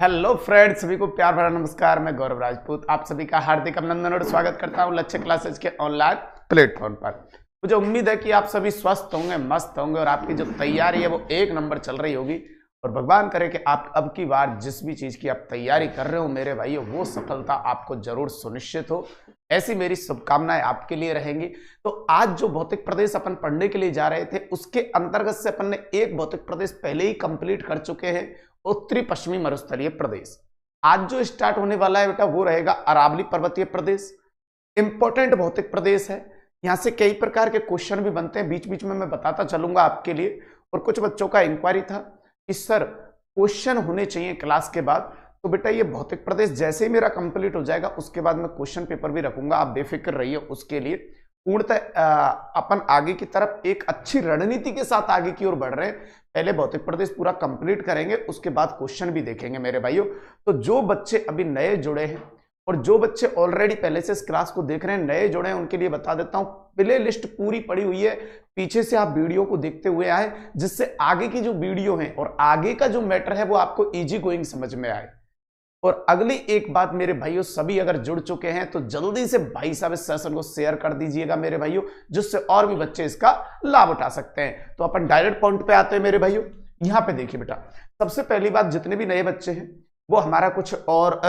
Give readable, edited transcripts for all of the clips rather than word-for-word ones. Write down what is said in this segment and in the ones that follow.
Hello friends, सभी को प्यार भरा नमस्कार। मैं गौरव राजपूत आप सभी का हार्दिक अभिनंदन और स्वागत करता हूं लक्ष्य क्लासेज के ऑनलाइन प्लेटफॉर्म पर। मुझे उम्मीद है कि आप सभी स्वस्थ होंगे, मस्त होंगे और आपकी जो तैयारी है वो एक नंबर चल रही होगी। और भगवान करे कि आप अब की बार जिस भी चीज की आप तैयारी कर रहे हो मेरे भाइयों, वो सफलता आपको जरूर सुनिश्चित हो। ऐसी मेरी शुभकामनाएं आपके लिए रहेंगी। तो आज जो भौतिक प्रदेश अपन पढ़ने के लिए जा रहे थे उसके अंतर्गत से अपन ने एक भौतिक प्रदेश पहले ही कंप्लीट कर चुके हैं, उत्तरी पश्चिमी मरुस्थलीय प्रदेश। आज जो स्टार्ट होने वाला है बेटा वो रहेगा अरावली पर्वतीय प्रदेश। इंपॉर्टेंट भौतिक प्रदेश है, यहां से कई प्रकार के क्वेश्चन भी बनते हैं, बीच बीच में मैं बताता चलूंगा आपके लिए। और कुछ बच्चों का इंक्वायरी था कि सर क्वेश्चन होने चाहिए क्लास के बाद, तो बेटा ये भौतिक प्रदेश जैसे ही मेरा कंप्लीट हो जाएगा उसके बाद मैं क्वेश्चन पेपर भी रखूंगा, आप बेफिक्र रहिए उसके लिए। पूर्णतः अपन आगे की तरफ एक अच्छी रणनीति के साथ आगे की ओर बढ़ रहे हैं। पहले भौतिक प्रदेश पूरा कंप्लीट करेंगे, उसके बाद क्वेश्चन भी देखेंगे मेरे भाइयों। तो जो बच्चे अभी नए जुड़े हैं और जो बच्चे ऑलरेडी पहले से इस क्लास को देख रहे हैं, नए जुड़े हैं, उनके लिए बता देता हूं प्ले लिस्ट पूरी पड़ी हुई है, पीछे से आप वीडियो को देखते हुए आए, जिससे आगे की जो वीडियो है और आगे का जो मैटर है वो आपको इजी गोइंग समझ में आए। और अगली एक बात मेरे भाइयों, सभी अगर जुड़ चुके हैं तो जल्दी से भाई साहब इस सेशन को शेयर कर दीजिएगा मेरे भाइयों, जिससे और भी बच्चे इसका लाभ उठा सकते हैं। तो अपन डायरेक्ट पॉइंट पे आते हैं मेरे भाइयों। यहां पे देखिए बेटा, सबसे पहली बात, जितने भी नए बच्चे हैं वो हमारा कुछ और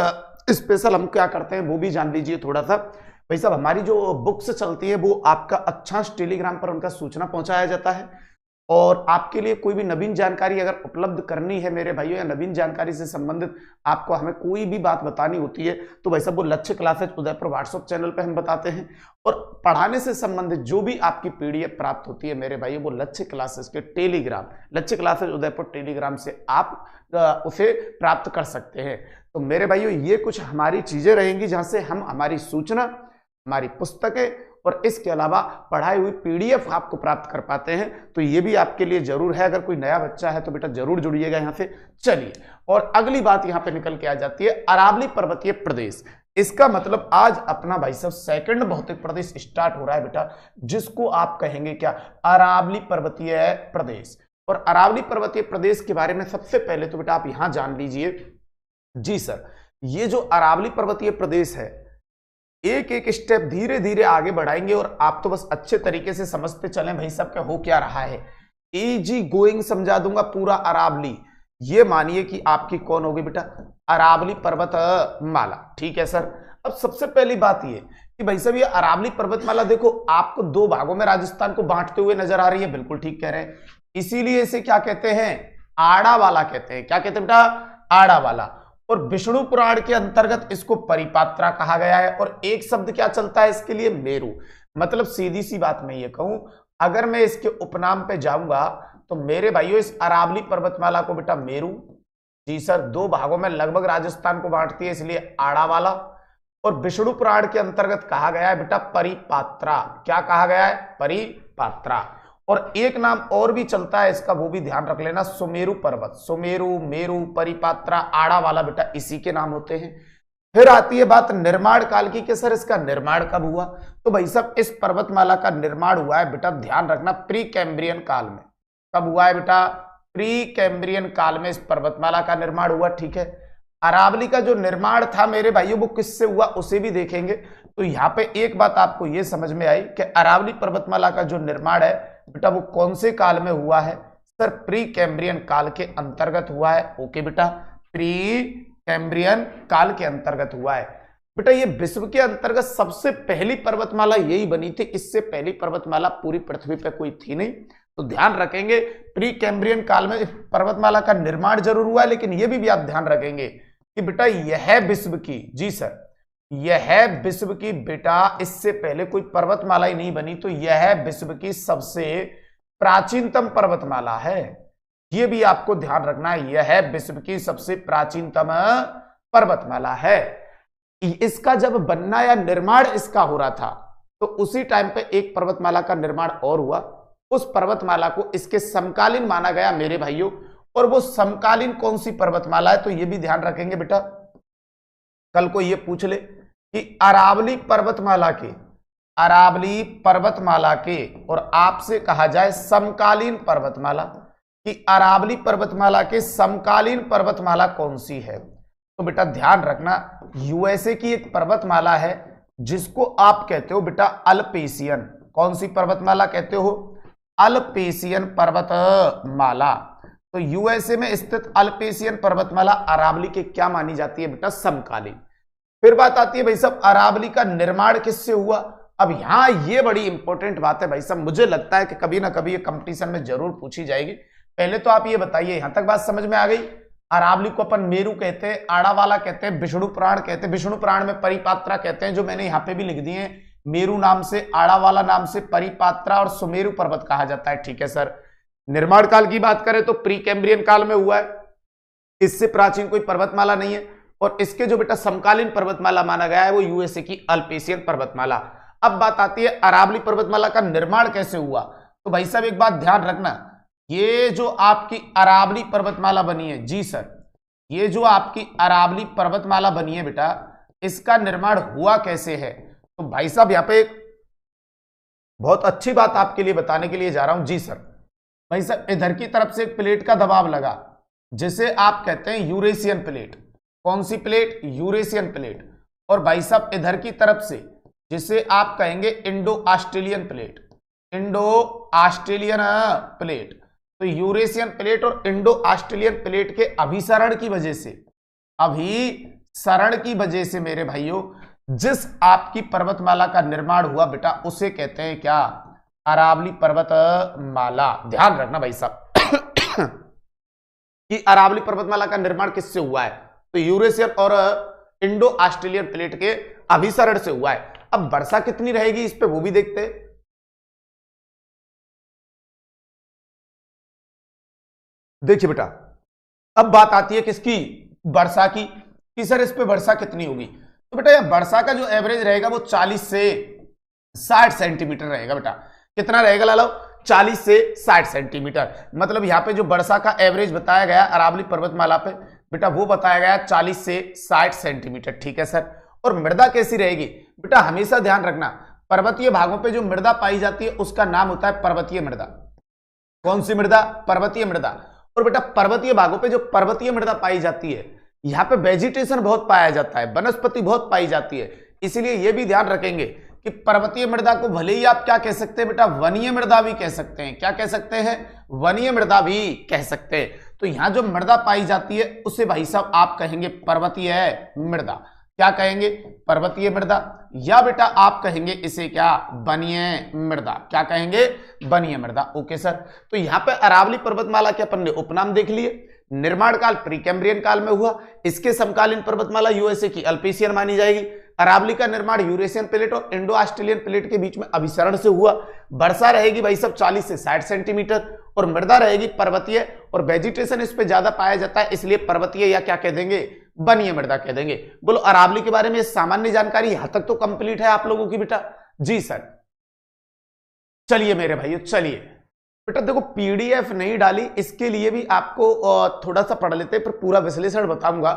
स्पेशल हम क्या करते हैं वो भी जान लीजिए थोड़ा सा। भाई साहब, हमारी जो बुक्स चलती है वो आपका अक्षांश टेलीग्राम पर उनका सूचना पहुंचाया जाता है। और आपके लिए कोई भी नवीन जानकारी अगर उपलब्ध करनी है मेरे भाइयों, या नवीन जानकारी से संबंधित आपको हमें कोई भी बात बतानी होती है, तो भाई साहब वो लक्ष्य क्लासेज उदयपुर व्हाट्सएप चैनल पे हम बताते हैं। और पढ़ाने से संबंधित जो भी आपकी पीडीएफ प्राप्त होती है मेरे भाइयों, वो लक्ष्य क्लासेज के टेलीग्राम, लक्ष्य क्लासेज उदयपुर टेलीग्राम से आप उसे प्राप्त कर सकते हैं। तो मेरे भाइयों ये कुछ हमारी चीजें रहेंगी जहां से हम हमारी सूचना, हमारी पुस्तकें और इसके अलावा पढ़ाई हुई पीडीएफ आपको प्राप्त कर पाते हैं। तो ये भी आपके लिए जरूर है। अगर कोई नया बच्चा है तो बेटा जरूर जुड़िएगा यहाँ से। चलिए, और अगली बात यहाँ पे निकल के आ जाती है अरावली पर्वतीय प्रदेश। इसका मतलब आज अपना भाई साहब सेकंड भौतिक प्रदेश स्टार्ट हो रहा है बेटा, जिसको आप कहेंगे क्या, अरावली पर्वतीय प्रदेश। और अरावली पर्वतीय प्रदेश के बारे में सबसे पहले तो बेटा आप यहां जान लीजिए। जी सर, ये जो अरावली पर्वतीय प्रदेश है, एक एक स्टेप धीरे धीरे आगे बढ़ाएंगे और आप तो बस अच्छे तरीके से समझते चलें भाई साहब क्या हो क्या रहा है। इजी गोइंग समझा दूंगा पूरा अरावली। ये मानिए कि आपकी कौन होगी बेटा, अरावली पर्वत माला। ठीक है सर। अब सबसे पहली बात ये कि भाई साहब ये अरावली पर्वतमाला देखो आपको दो भागों में राजस्थान को बांटते हुए नजर आ रही है। बिल्कुल ठीक कह रहे हैं, इसीलिए इसे क्या कहते हैं, आड़ा वाला कहते हैं। क्या कहते हैं बेटा, आड़ा वाला। और विष्णु पुराण के अंतर्गत इसको परिपात्रा कहा गया है। और एक शब्द क्या चलता है इसके लिए, मेरु। मतलब सीधी सी बात मैं ये कहूं, अगर मैं इसके उपनाम पे जाऊंगा तो मेरे भाइयों इस अरावली पर्वतमाला को बेटा मेरु, जी सर, दो भागों में लगभग राजस्थान को बांटती है, इसलिए आड़ा वाला। और विष्णु पुराण के अंतर्गत कहा गया है बेटा परिपात्रा। क्या कहा गया है, परिपात्रा। और एक नाम और भी चलता है इसका, वो भी ध्यान रख लेना, सुमेरु पर्वत। सुमेरु, मेरु, परिपात्रा, आड़ा वाला बेटा इसी के नाम होते हैं। फिर आती है बात निर्माण काल की कि सर इसका निर्माण कब हुआ। तो भाई साहब इस पर्वतमाला का निर्माण हुआ है बेटा, ध्यान रखना, प्री कैम्ब्रियन काल में। कब हुआ है बेटा, प्री कैम्ब्रियन काल में इस पर्वतमाला का निर्माण हुआ। ठीक है। अरावली का जो निर्माण था मेरे भाइयों वो किससे हुआ उसे भी देखेंगे। तो यहाँ पे एक बात आपको ये समझ में आई कि अरावली पर्वतमाला का जो निर्माण है बेटा वो कौन से काल में हुआ है, सर प्री कैम्ब्रियन काल के अंतर्गत हुआ है। ओके बेटा, प्री कैम्ब्रियन काल के अंतर्गत हुआ है बेटा। ये विश्व के अंतर्गत सबसे पहली पर्वतमाला यही बनी थी, इससे पहली पर्वतमाला पूरी पृथ्वी पे कोई थी नहीं। तो ध्यान रखेंगे प्री कैम्ब्रियन काल में पर्वतमाला का निर्माण जरूर हुआ है, लेकिन यह भी आप ध्यान रखेंगे कि बेटा यह विश्व की, जी सर, यह विश्व की बेटा, इससे पहले कोई पर्वतमाला ही नहीं बनी, तो यह विश्व की सबसे प्राचीनतम पर्वतमाला है। यह भी आपको ध्यान रखना है, यह विश्व की सबसे प्राचीनतम पर्वतमाला है। इसका जब बनना या निर्माण इसका हो रहा था तो उसी टाइम पे एक पर्वतमाला का निर्माण और हुआ। उस पर्वतमाला को इसके समकालीन माना गया मेरे भाइयों। और वो समकालीन कौन सी पर्वतमाला है, तो ये भी ध्यान रखेंगे बेटा, कल को ये पूछ ले कि अरावली पर्वतमाला के, अरावली पर्वतमाला के, और आपसे कहा जाए समकालीन पर्वतमाला, कि अरावली पर्वतमाला के समकालीन पर्वतमाला कौन सी है। तो बेटा ध्यान रखना, यूएसए की एक पर्वतमाला है जिसको आप कहते हो बेटा अल्पेशियन। कौन सी पर्वतमाला कहते हो? अल्पेशियन पर्वतमाला। तो यूएसए में स्थित अल्पेशियन पर्वतमाला अरावली के क्या मानी जाती है बेटा? समकालीन। फिर बात आती है भाई साहब अरावली का निर्माण किससे हुआ? अब यहां ये बड़ी इंपॉर्टेंट बात है भाई साहब, मुझे लगता है कि कभी ना कभी ये कंपटीशन में जरूर पूछी जाएगी। पहले तो आप ये बताइए, यहां तक बात समझ में आ गई? अरावली को अपन मेरू कहते हैं, आड़ावाला कहते हैं, विष्णु पुराण कहते हैं, विष्णु पुराण में परिपात्रा कहते हैं, जो मैंने यहां पे भी लिख दिए हैं। मेरू नाम से, आड़ावाला नाम से, परिपात्रा और सुमेरु पर्वत कहा जाता है। ठीक है सर। निर्माण काल की बात करें तो प्री कैम्ब्रियन काल में हुआ है, इससे प्राचीन कोई पर्वतमाला नहीं है। और इसके जो बेटा समकालीन पर्वतमाला माना गया है वो यूएसए की अल्पेशियन पर्वतमाला। अब बात आती है अरावली पर्वतमाला का निर्माण कैसे हुआ। तो भाई साहब एक बात ध्यान रखना, ये जो आपकी अरावली पर्वतमाला बनी है, जी सर, ये जो आपकी अरावली पर्वतमाला बनी है बेटा, इसका निर्माण हुआ कैसे है? तो भाई साहब यहां पे एक बहुत अच्छी बात आपके लिए बताने के लिए जा रहा हूं। जी सर। भाई साहब इधर की तरफ से एक प्लेट का दबाव लगा, जिसे आप कहते हैं यूरेशियन प्लेट। कौन सी प्लेट? Eurasian plate. और भाई साहब इधर की तरफ से जिसे आप कहेंगे Indo Australian plate, Indo Australian plate. तो यूरेशियन प्लेट और इंडो ऑस्ट्रेलियन प्लेट के अभिसरण की वजह से, अभिसरण की वजह से मेरे भाइयों, जिस आपकी पर्वतमाला का निर्माण हुआ बेटा, उसे कहते हैं क्या? अरावली पर्वतमाला। ध्यान रखना भाई साहब कि अरावली पर्वतमाला का निर्माण किससे हुआ है? तो यूरेशियन और इंडो ऑस्ट्रेलियन प्लेट के अभिसरण से हुआ है। अब वर्षा कितनी रहेगी इस पे वो भी देखते हैं। देखिए बेटा, अब बात आती है किसकी? वर्षा की, कि सर इस पे वर्षा कितनी होगी। तो बेटा यह वर्षा का जो एवरेज रहेगा वो 40 से 60 सेंटीमीटर रहेगा बेटा। कितना रहेगा लालो? 40 से 60 सेंटीमीटर। मतलब यहां पे जो वर्षा का एवरेज बताया गया अरावली पर्वतमाला पे बेटा, वो बताया गया 40 से 60 सेंटीमीटर। ठीक है सर। और मृदा कैसी रहेगी बेटा? हमेशा ध्यान रखना, पर्वतीय भागों पे जो मृदा पाई जाती है उसका नाम होता है पर्वतीय मृदा। कौन सी मृदा? पर्वतीय मृदा। और बेटा पर्वतीय भागों पे जो पर्वतीय मृदा पाई जाती है, यहाँ पे वेजिटेशन बहुत पाया जाता है, वनस्पति बहुत पाई जाती है। इसीलिए यह भी ध्यान रखेंगे कि पर्वतीय मृदा को भले ही आप क्या कह सकते हैं बेटा? वनीय मृदा भी कह सकते हैं। क्या कह सकते हैं? वनीय मृदा भी कह सकते हैं। तो यहां जो मृदा पाई जाती है उसे भाई साहब आप कहेंगे पर्वतीय मृदा। क्या कहेंगे? पर्वतीय मृदा। या बेटा आप कहेंगे इसे क्या? वनीय मृदा। क्या कहेंगे? वनीय मृदा। Okay sir. तो यहाँ पे अरावली पर्वतमाला के अपन ने उपनाम देख लिए। निर्माण काल प्री कैम्ब्रियन काल में हुआ, इसके समकालीन पर्वतमाला यूएसए की अल्पेशियन मानी जाएगी। अरावली का निर्माण यूरेशियन प्लेट और इंडो ऑस्ट्रेलियन प्लेट के बीच में अभिसरण से हुआ। वर्षा रहेगी भाई सब 40 से 60 सेंटीमीटर और मृदा रहेगी पर्वतीय और वेजिटेशन इस पे ज्यादा पाया जाता है, इसलिए पर्वतीय या क्या कह देंगे? वनीय मृदा कह देंगे। बोलो अरावली के बारे में सामान्य जानकारी यहां तक तो कंप्लीट है आप लोगों की बेटा? जी सर। चलिए मेरे भाइयों, चलिए बेटा देखो पीडीएफ नहीं डाली, इसके लिए भी आपको थोड़ा सा पढ़ लेते हैं, पर पूरा विश्लेषण बताऊंगा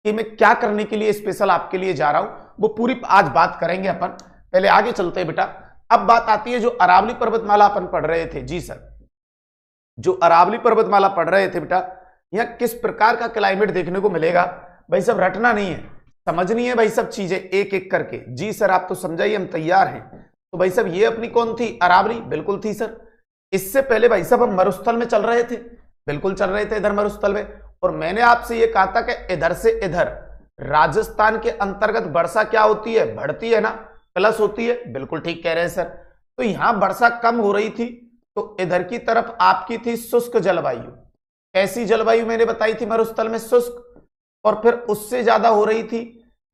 कि मैं क्या करने के लिए स्पेशल आपके लिए जा रहा हूं, वो पूरी आज बात करेंगे अपन। पहले आगे चलते हैं बेटा। अब बात आती है जो अरावली पर्वतमाला अपन पढ़ रहे थे। जी सर, जो अरावली पर्वतमाला पढ़ रहे थे बेटा, यहां किस प्रकार का क्लाइमेट देखने को मिलेगा भाई सब? रटना नहीं है, समझनी है भाई सब चीजें एक एक करके। जी सर आप तो समझाइए, हम तैयार हैं। तो भाई साहब ये अपनी कौन थी? अरावली। बिल्कुल थी सर। इससे पहले भाई साहब हम मरुस्थल में चल रहे थे। बिल्कुल चल रहे थे इधर मरुस्थल में। और मैंने आपसे ये कहा था कि इधर से इधर राजस्थान के अंतर्गत वर्षा क्या होती है? बढ़ती है ना, प्लस होती है। बिल्कुल ठीक कह रहे हैं सर। तो यहां वर्षा कम हो रही थी, तो इधर की तरफ आपकी थी शुष्क जलवायु। ऐसी जलवायु मैंने बताई थी मरुस्थल में शुष्क, और फिर उससे ज्यादा हो रही थी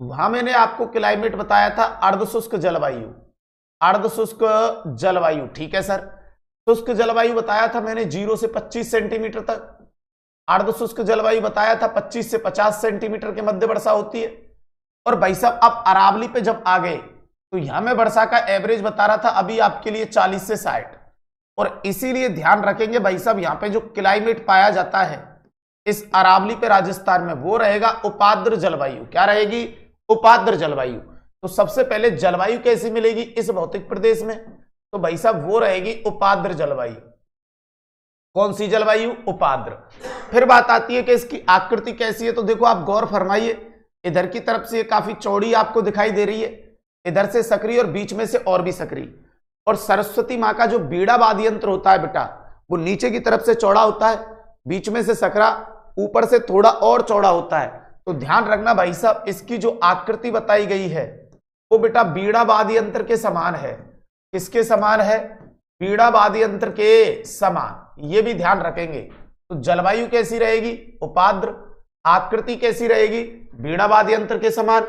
वहां मैंने आपको क्लाइमेट बताया था अर्धशुष्क जलवायु। अर्धशुष्क जलवायु, ठीक है सर। शुष्क जलवायु बताया था मैंने 0 से 25 सेंटीमीटर तक। अर्धशुष्क जलवायु बताया था 25 से 50 सेंटीमीटर के मध्य वर्षा होती है। और भाई साहब अब अरावली पे जब आ गए तो यहां मैं वर्षा का एवरेज बता रहा था अभी आपके लिए 40 से 60। और इसीलिए ध्यान रखेंगे भाई साहब यहां पे जो क्लाइमेट पाया जाता है इस अरावली पे राजस्थान में, वो रहेगा उपाद्र जलवायु। क्या रहेगी? उपाद्र जलवायु। तो सबसे पहले जलवायु कैसी मिलेगी इस भौतिक प्रदेश में? तो भाई साहब वो रहेगी उपाद्र जलवायु। कौन सी जलवायु? उपाद्र। फिर बात आती है कि इसकी आकृति कैसी है, तो देखो आप गौर फरमाइए, इधर की तरफ से काफी चौड़ी आपको दिखाई दे रही है, इधर से सकरी और बीच में से और भी सकरी। और सरस्वती माँ का जो बीड़ा वाद्य यंत्र होता है बेटा, वो नीचे की तरफ से चौड़ा होता है, बीच में से सकरा, ऊपर से थोड़ा और चौड़ा होता है। तो ध्यान रखना भाई साहब, इसकी जो आकृति बताई गई है वो बेटा बीड़ा वाद्य यंत्र के समान है। किसके समान है? बीड़ा वाद्य यंत्र के समान। ये भी ध्यान रखेंगे। तो जलवायु कैसी रहेगी? उपाद्र। आकृति कैसी रहेगी? बीड़ा वाद्य यंत्र के समान।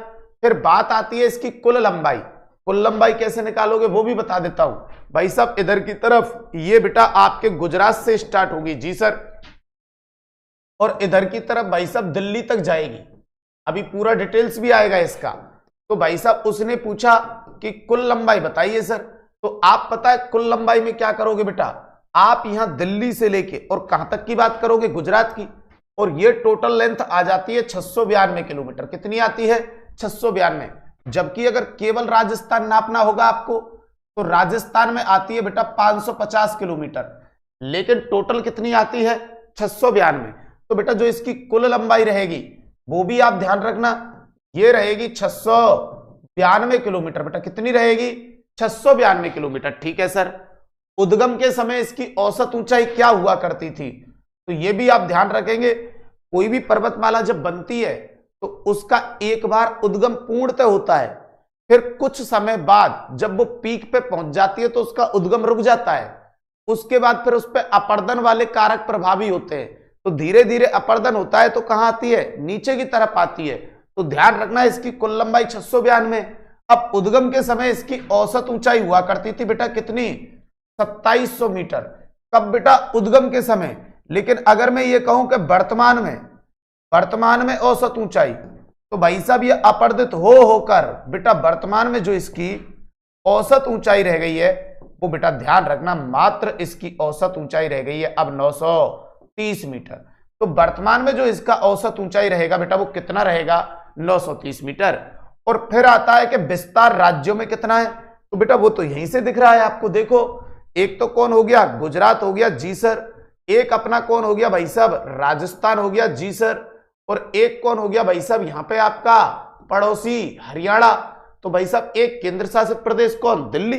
फिर बात आती है इसकी कुल लंबाई। कुल लंबाई कैसे निकालोगे वो भी बता देता हूं भाई साहब। इधर की तरफ ये बेटा आपके गुजरात से स्टार्ट होगी, जी सर, और इधर की तरफ भाई साहब दिल्ली तक जाएगी। अभी पूरा डिटेल्स भी आएगा इसका। तो भाई साहब उसने पूछा कि कुल लंबाई बताइए सर। तो आप पता है कुल लंबाई में क्या करोगे बेटा, आप यहां दिल्ली से लेके और कहां तक की बात करोगे? गुजरात की। और ये टोटल लेंथ आ जाती है 692 किलोमीटर। कितनी आती है? 692। जबकि अगर केवल राजस्थान नापना होगा आपको तो राजस्थान में आती है बेटा 550 किलोमीटर, लेकिन टोटल कितनी आती है? 692। तो बेटा जो इसकी कुल लंबाई रहेगी वो भी आप ध्यान रखना, ये रहेगी 692 किलोमीटर। बेटा कितनी रहेगी? 692 किलोमीटर। ठीक है सर। उद्गम के समय इसकी औसत ऊंचाई क्या हुआ करती थी? तो ये भी आप ध्यान रखेंगे। कोई भी पर्वतमाला जब बनती है तो उसका एक बार उद्गम पूर्णतः होता है, फिर कुछ समय बाद जब वो पीक पे पहुंच जाती है तो उसका उद्गम रुक जाता है। उसके बाद फिर उस पर अपर्दन वाले कारक प्रभावी होते हैं, तो धीरे धीरे अपर्दन होता है तो कहां आती है? नीचे की तरफ आती है। तो ध्यान रखना इसकी कुल लंबाई 692। अब उद्गम के समय इसकी औसत ऊंचाई हुआ करती थी बेटा कितनी? 2700 मीटर। कब बेटा? उद्गम के समय। लेकिन अगर मैं ये कहूं कि वर्तमान में औसत ऊंचाई, तो भाई साहब ये अपर्दित होकर बेटा वर्तमान में जो इसकी औसत ऊंचाई रह गई है वो बेटा ध्यान रखना मात्र इसकी औसत ऊंचाई रह गई है अब 930 मीटर। तो वर्तमान में जो इसका औसत ऊंचाई रहेगा बेटा वो कितना रहेगा? 930 मीटर। और फिर आता है कि विस्तार राज्यों में कितना है, तो बेटा वो तो यहीं से दिख रहा है आपको। देखो एक तो कौन हो गया? गुजरात हो गया, जी सर। एक अपना कौन हो गया भाई साहब? राजस्थान हो गया, जी सर। और एक कौन हो गया भाई साहब यहां पे आपका पड़ोसी हरियाणा। तो भाई साहब एक केंद्र शासित प्रदेश कौन? दिल्ली।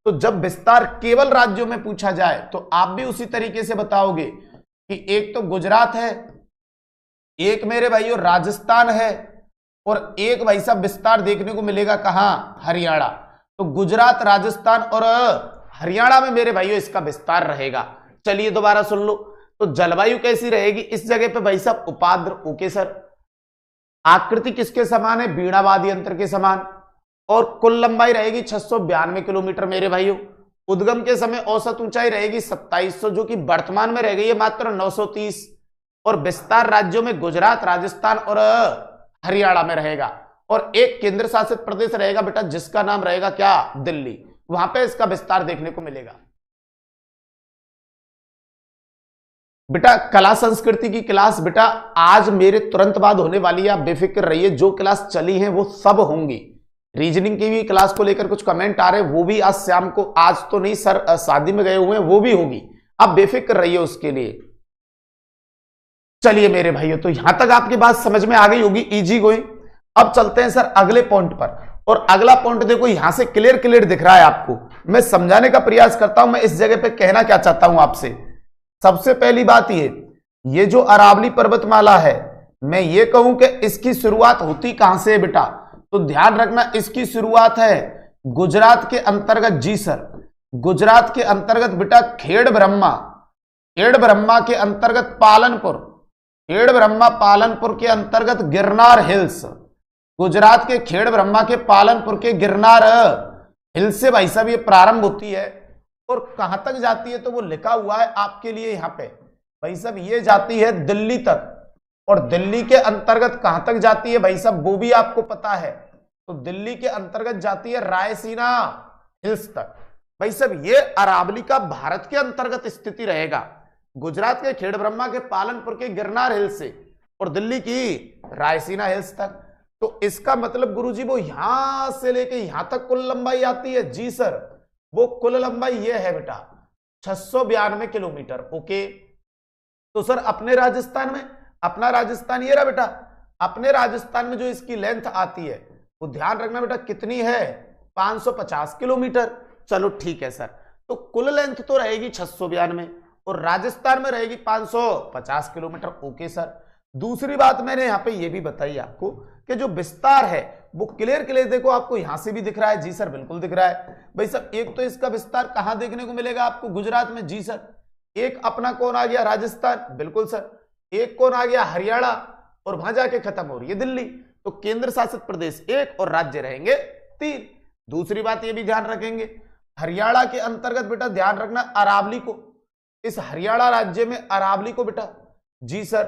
तो जब विस्तार केवल राज्यों में पूछा जाए तो आप भी उसी तरीके से बताओगे कि एक तो गुजरात है, एक मेरे भाइयों राजस्थान है, और एक भाई साहब विस्तार देखने को मिलेगा कहां? हरियाणा। तो गुजरात, राजस्थान और हरियाणा में मेरे भाइयों इसका विस्तार रहेगा। चलिए दोबारा सुन लो। तो जलवायु कैसी रहेगी इस जगह पे भाई साहब? उपाद्र। Okay sir. आकृति किसके समान है? बीड़ा वाद्य यंत्र के समान। और कुल लंबाई रहेगी 692 किलोमीटर मेरे भाइयों। उद्गम के समय औसत ऊंचाई रहेगी 2700, जो कि वर्तमान में रह गई है मात्र 930। और विस्तार राज्यों में गुजरात, राजस्थान और हरियाणा में रहेगा। और एक केंद्र शासित प्रदेश रहेगा बेटा जिसका नाम रहेगा क्या? दिल्ली। वहां पे इसका विस्तार देखने को मिलेगा। बेटा कला संस्कृति की क्लास बेटा आज मेरे तुरंत बाद होने वाली है, आप बेफिक्र रहिए। जो क्लास चली है वो सब होंगी। रीजनिंग की भी क्लास को लेकर कुछ कमेंट आ रहे हैं, वो भी आज शाम को, आज तो नहीं सर शादी में गए हुए हैं, वो भी होगी। आप बेफिक्र रहिए उसके लिए। चलिए मेरे भाइयों, तो यहां तक आपकी बात समझ में आ गई होगी, इजी गोइंग। अब चलते हैं सर अगले पॉइंट पर। और अगला पॉइंट देखो यहां से क्लियर दिख रहा है आपको। मैं समझाने का प्रयास करता हूं मैं इस जगह पे कहना क्या चाहता हूं आपसे। सबसे पहली बात ये जो अरावली पर्वतमाला है, मैं ये कहूं कि इसकी शुरुआत होती कहां से है बेटा? तो ध्यान रखना इसकी शुरुआत है गुजरात के अंतर्गत, जी सर। गुजरात के अंतर्गत बेटा खेड़ ब्रह्मा के अंतर्गत पालनपुर, खेड़ ब्रह्मा पालनपुर के अंतर्गत गिरनार हिल्स। गुजरात के खेड़ ब्रह्मा के पालनपुर के गिरनार हिल्स से भाई साहब ये प्रारंभ होती है। और कहां तक जाती है तो वो लिखा हुआ है आपके लिए यहां पे भाई साहब, ये जाती है दिल्ली तक। और दिल्ली के अंतर्गत कहां तक जाती है भाई साहब वो भी आपको पता है। तो दिल्ली के अंतर्गत जाती है रायसीना हिल्स तक। भाई साहब ये अरावली का भारत के अंतर्गत स्थिति रहेगा, गुजरात के खेड़ ब्रह्मा के पालनपुर के गिरनार हिल्स से और दिल्ली की रायसीना हिल्स तक। तो इसका मतलब गुरुजी वो यहां से लेके यहां तक कुल लंबाई आती है, जी सर। वो कुल लंबाई ये है बेटा 692 किलोमीटर। ओके, तो सर अपने राजस्थान में, अपना राजस्थान ये रहा बेटा, अपने राजस्थान में जो इसकी लेंथ आती है वो ध्यान रखना बेटा कितनी है, 550 किलोमीटर। चलो ठीक है सर, तो कुल लेंथ तो रहेगी 692 और राजस्थान में रहेगी 550 किलोमीटर। Okay sir. दूसरी बात मैंने यहां पे ये भी बताई आपको कि जो विस्तार है वो क्लियर देखो आपको यहां से भी दिख रहा है। जी सर बिल्कुल दिख रहा है भाई साहब। एक तो इसका विस्तार कहां देखने को मिलेगा आपको, गुजरात में। जी सर। एक अपना कौन आ गया, राजस्थान। बिल्कुल सर। एक कौन आ गया, हरियाणा, और वहां जाके खत्म हो रही है दिल्ली। तो केंद्र शासित प्रदेश 1 और राज्य रहेंगे 3। दूसरी बात ये भी ध्यान रखेंगे, हरियाणा के अंतर्गत बेटा ध्यान रखना अरावली को, इस हरियाणा राज्य में अरावली को बेटा, जी सर,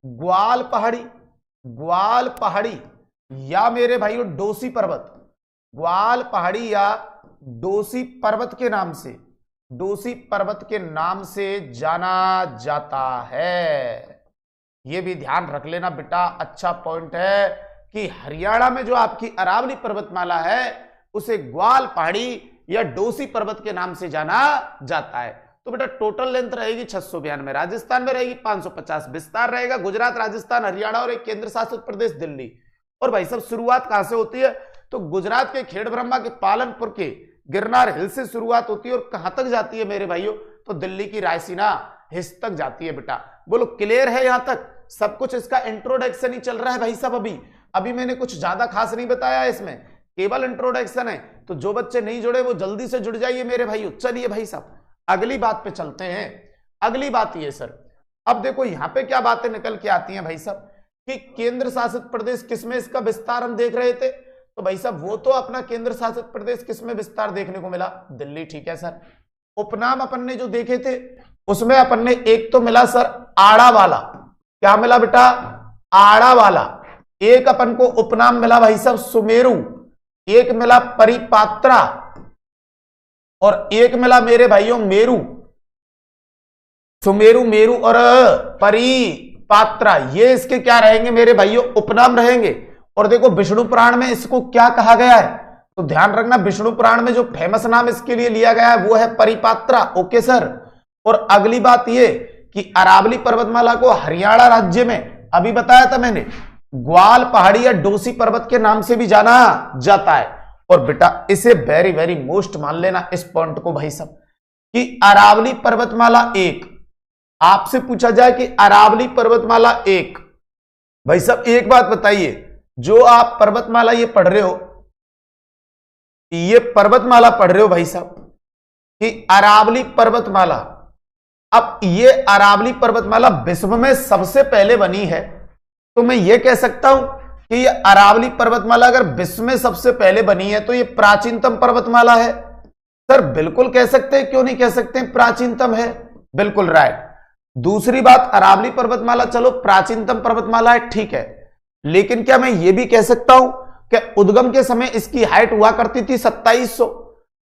ग्वाल पहाड़ी, ग्वाल पहाड़ी या मेरे भाइयों डोसी पर्वत, ग्वाल पहाड़ी या डोसी पर्वत के नाम से, डोसी पर्वत के नाम से जाना जाता है। यह भी ध्यान रख लेना बेटा, अच्छा पॉइंट है कि हरियाणा में जो आपकी अरावली पर्वतमाला है उसे ग्वाल पहाड़ी या डोसी पर्वत के नाम से जाना जाता है। तो बेटा टोटल लेंथ रहेगी 692, राजस्थान में रहेगी 550, विस्तार रहेगा गुजरात, राजस्थान, हरियाणा और एक केंद्र शासित प्रदेश दिल्ली। और भाई साहब शुरुआत कहां से होती है, तो गुजरात के खेड़ ब्रह्मा के पालनपुर के गिरनार हिल से शुरुआत होती है और कहां तक जाती है मेरे भाइयों, तो दिल्ली की रायसीना हिल्स तक जाती है बेटा। बोलो क्लियर है यहां तक सब कुछ? इसका इंट्रोडक्शन ही चल रहा है भाई साहब, अभी मैंने कुछ ज्यादा खास नहीं बताया है, इसमें केवल इंट्रोडक्शन है। तो जो बच्चे नहीं जुड़े वो जल्दी से जुड़ जाइए मेरे भाइयों। चलिए भाई साहब अगली बात पे चलते हैं। अगली बात ये सर, अब देखो यहां पे क्या बातें निकल के आती हैं भाई साहब कि केंद्र शासित प्रदेश किसमें इसका विस्तार हम देख रहे थे, तो भाई साहब वो तो अपना केंद्र शासित प्रदेश किसमें विस्तार देखने को मिला, दिल्ली। ठीक है सर। उपनाम अपन ने जो देखे थे उसमें अपन ने एक तो मिला सर आड़ा वाला, क्या मिला बेटा, आड़ा वाला। एक अपन को उपनाम मिला भाई साहब सुमेरु, एक मिला परिपात्रा और एक मिला मेरे भाइयों मेरु। सुमेरु, मेरु और परिपात्रा ये इसके क्या रहेंगे मेरे भाइयों, उपनाम रहेंगे। और देखो विष्णु पुराण में इसको क्या कहा गया है, तो ध्यान रखना विष्णु पुराण में जो फेमस नाम इसके लिए लिया गया है वो है परिपात्रा। Okay sir. और अगली बात ये कि अरावली पर्वतमाला को हरियाणा राज्य में अभी बताया था मैंने ग्वाल पहाड़ी या डोसी पर्वत के नाम से भी जाना जाता है। और बेटा इसे वेरी वेरी मोस्ट मान लेना इस पॉइंट को भाई साहब कि अरावली पर्वतमाला 1, आपसे पूछा जाए कि अरावली पर्वतमाला 1, भाई साहब एक बात बताइए, जो आप पर्वतमाला ये पढ़ रहे हो, ये पर्वतमाला पढ़ रहे हो भाई साहब कि अरावली पर्वतमाला, अब ये अरावली पर्वतमाला विश्व में सबसे पहले बनी है, तो मैं ये कह सकता हूं कि ये अरावली पर्वतमाला अगर विश्व में सबसे पहले बनी है तो ये प्राचीनतम पर्वतमाला है। सर बिल्कुल कह सकते हैं, क्यों नहीं कह सकते, प्राचीनतम है, बिल्कुल राइट। दूसरी बात अरावली पर्वतमाला चलो प्राचीनतम पर्वतमाला है, ठीक है, लेकिन क्या मैं ये भी कह सकता हूं कि उद्गम के समय इसकी हाइट हुआ करती थी 2700,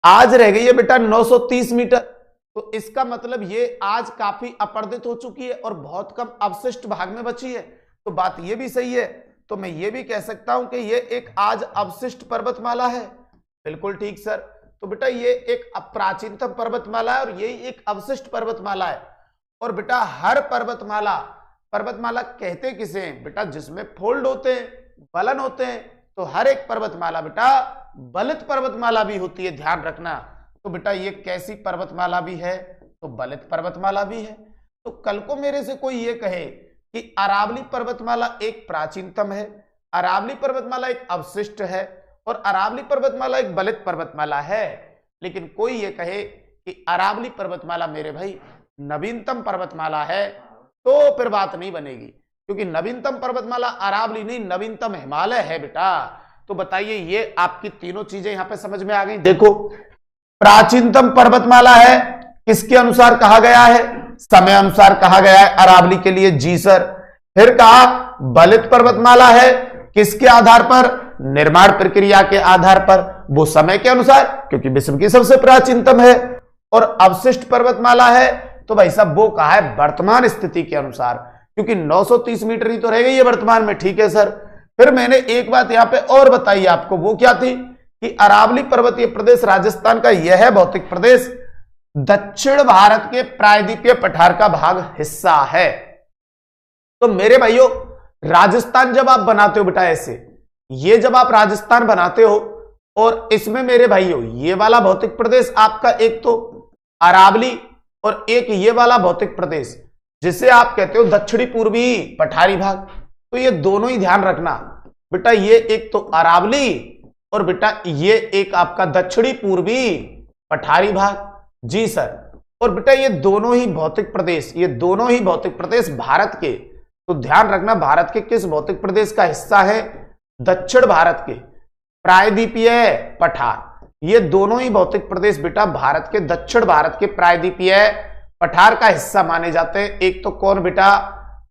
आज रह गई है बेटा 930 मीटर। तो इसका मतलब ये आज काफी अपरदित हो चुकी है और बहुत कम अवशिष्ट भाग में बची है। तो बात ये भी सही है, तो मैं ये भी कह सकता हूं कि ये एक आज अवशिष्ट पर्वतमाला है, बिल्कुल ठीक सर। तो बेटा ये एक प्राचीनतम पर्वतमाला है और यही एक अवशिष्ट पर्वतमाला है। और बेटा हर पर्वतमाला, पर्वतमाला कहते किसे हैं बेटा, जिसमें फोल्ड होते हैं, बलन होते हैं, तो हर एक पर्वतमाला बेटा बलित पर्वतमाला भी होती है, ध्यान रखना। तो बेटा ये कैसी पर्वतमाला भी है, तो बलित पर्वतमाला भी है। तो कल को मेरे से कोई ये कहे कि अरावली पर्वतमाला एक प्राचीनतम है, अरावली पर्वतमाला एक अवशिष्ट है और अरावली पर्वतमाला एक बलित पर्वतमाला है, लेकिन कोई ये कहे कि अरावली पर्वतमाला मेरे भाई नवीनतम पर्वतमाला है, तो फिर बात नहीं बनेगी, क्योंकि नवीनतम पर्वतमाला अरावली नहीं, नवीनतम हिमालय है बेटा। तो बताइए ये आपकी तीनों चीजें यहां पे समझ में आ गई। देखो प्राचीनतम पर्वतमाला है, किसके अनुसार कहा गया है, समय अनुसार कहा गया है अरावली के लिए, जी सर। फिर कहा बलित पर्वतमाला है, किसके आधार पर, निर्माण प्रक्रिया के आधार पर, वो समय के अनुसार क्योंकि विश्व की सबसे प्राचीनतम है। और अवशिष्ट पर्वतमाला है तो भाई साहब वो कहा है वर्तमान स्थिति के अनुसार, क्योंकि 930 मीटर ही तो रह गई है वर्तमान में, ठीक है सर। फिर मैंने एक बात यहां पे और बताई आपको, वो क्या थी कि अरावली पर्वतीय प्रदेश राजस्थान का यह है भौतिक प्रदेश दक्षिण भारत के प्रायद्वीपीय पठार का भाग हिस्सा है। तो मेरे भाइयों, राजस्थान जब आप बनाते हो बेटा ऐसे, ये जब आप राजस्थान बनाते हो और इसमें मेरे भाइयों ये वाला भौतिक प्रदेश आपका एक तो अरावली और एक ये वाला भौतिक प्रदेश जिसे आप कहते हो दक्षिणी पूर्वी पठारी भाग, तो ये दोनों ही ध्यान रखना बेटा, ये एक तो अरावली और बेटा ये एक आपका दक्षिणी पूर्वी पठारी भाग। जी सर। और बेटा ये दोनों ही भौतिक प्रदेश, ये दोनों ही भौतिक प्रदेश भारत के, तो ध्यान रखना भारत के किस भौतिक प्रदेश का हिस्सा है? दक्षिण भारत के प्रायद्वीपीय पठार। ये दोनों ही भौतिक प्रदेश बेटा भारत के दक्षिण भारत के प्रायद्वीपीय पठार का हिस्सा माने जाते हैं। एक तो कौन बेटा?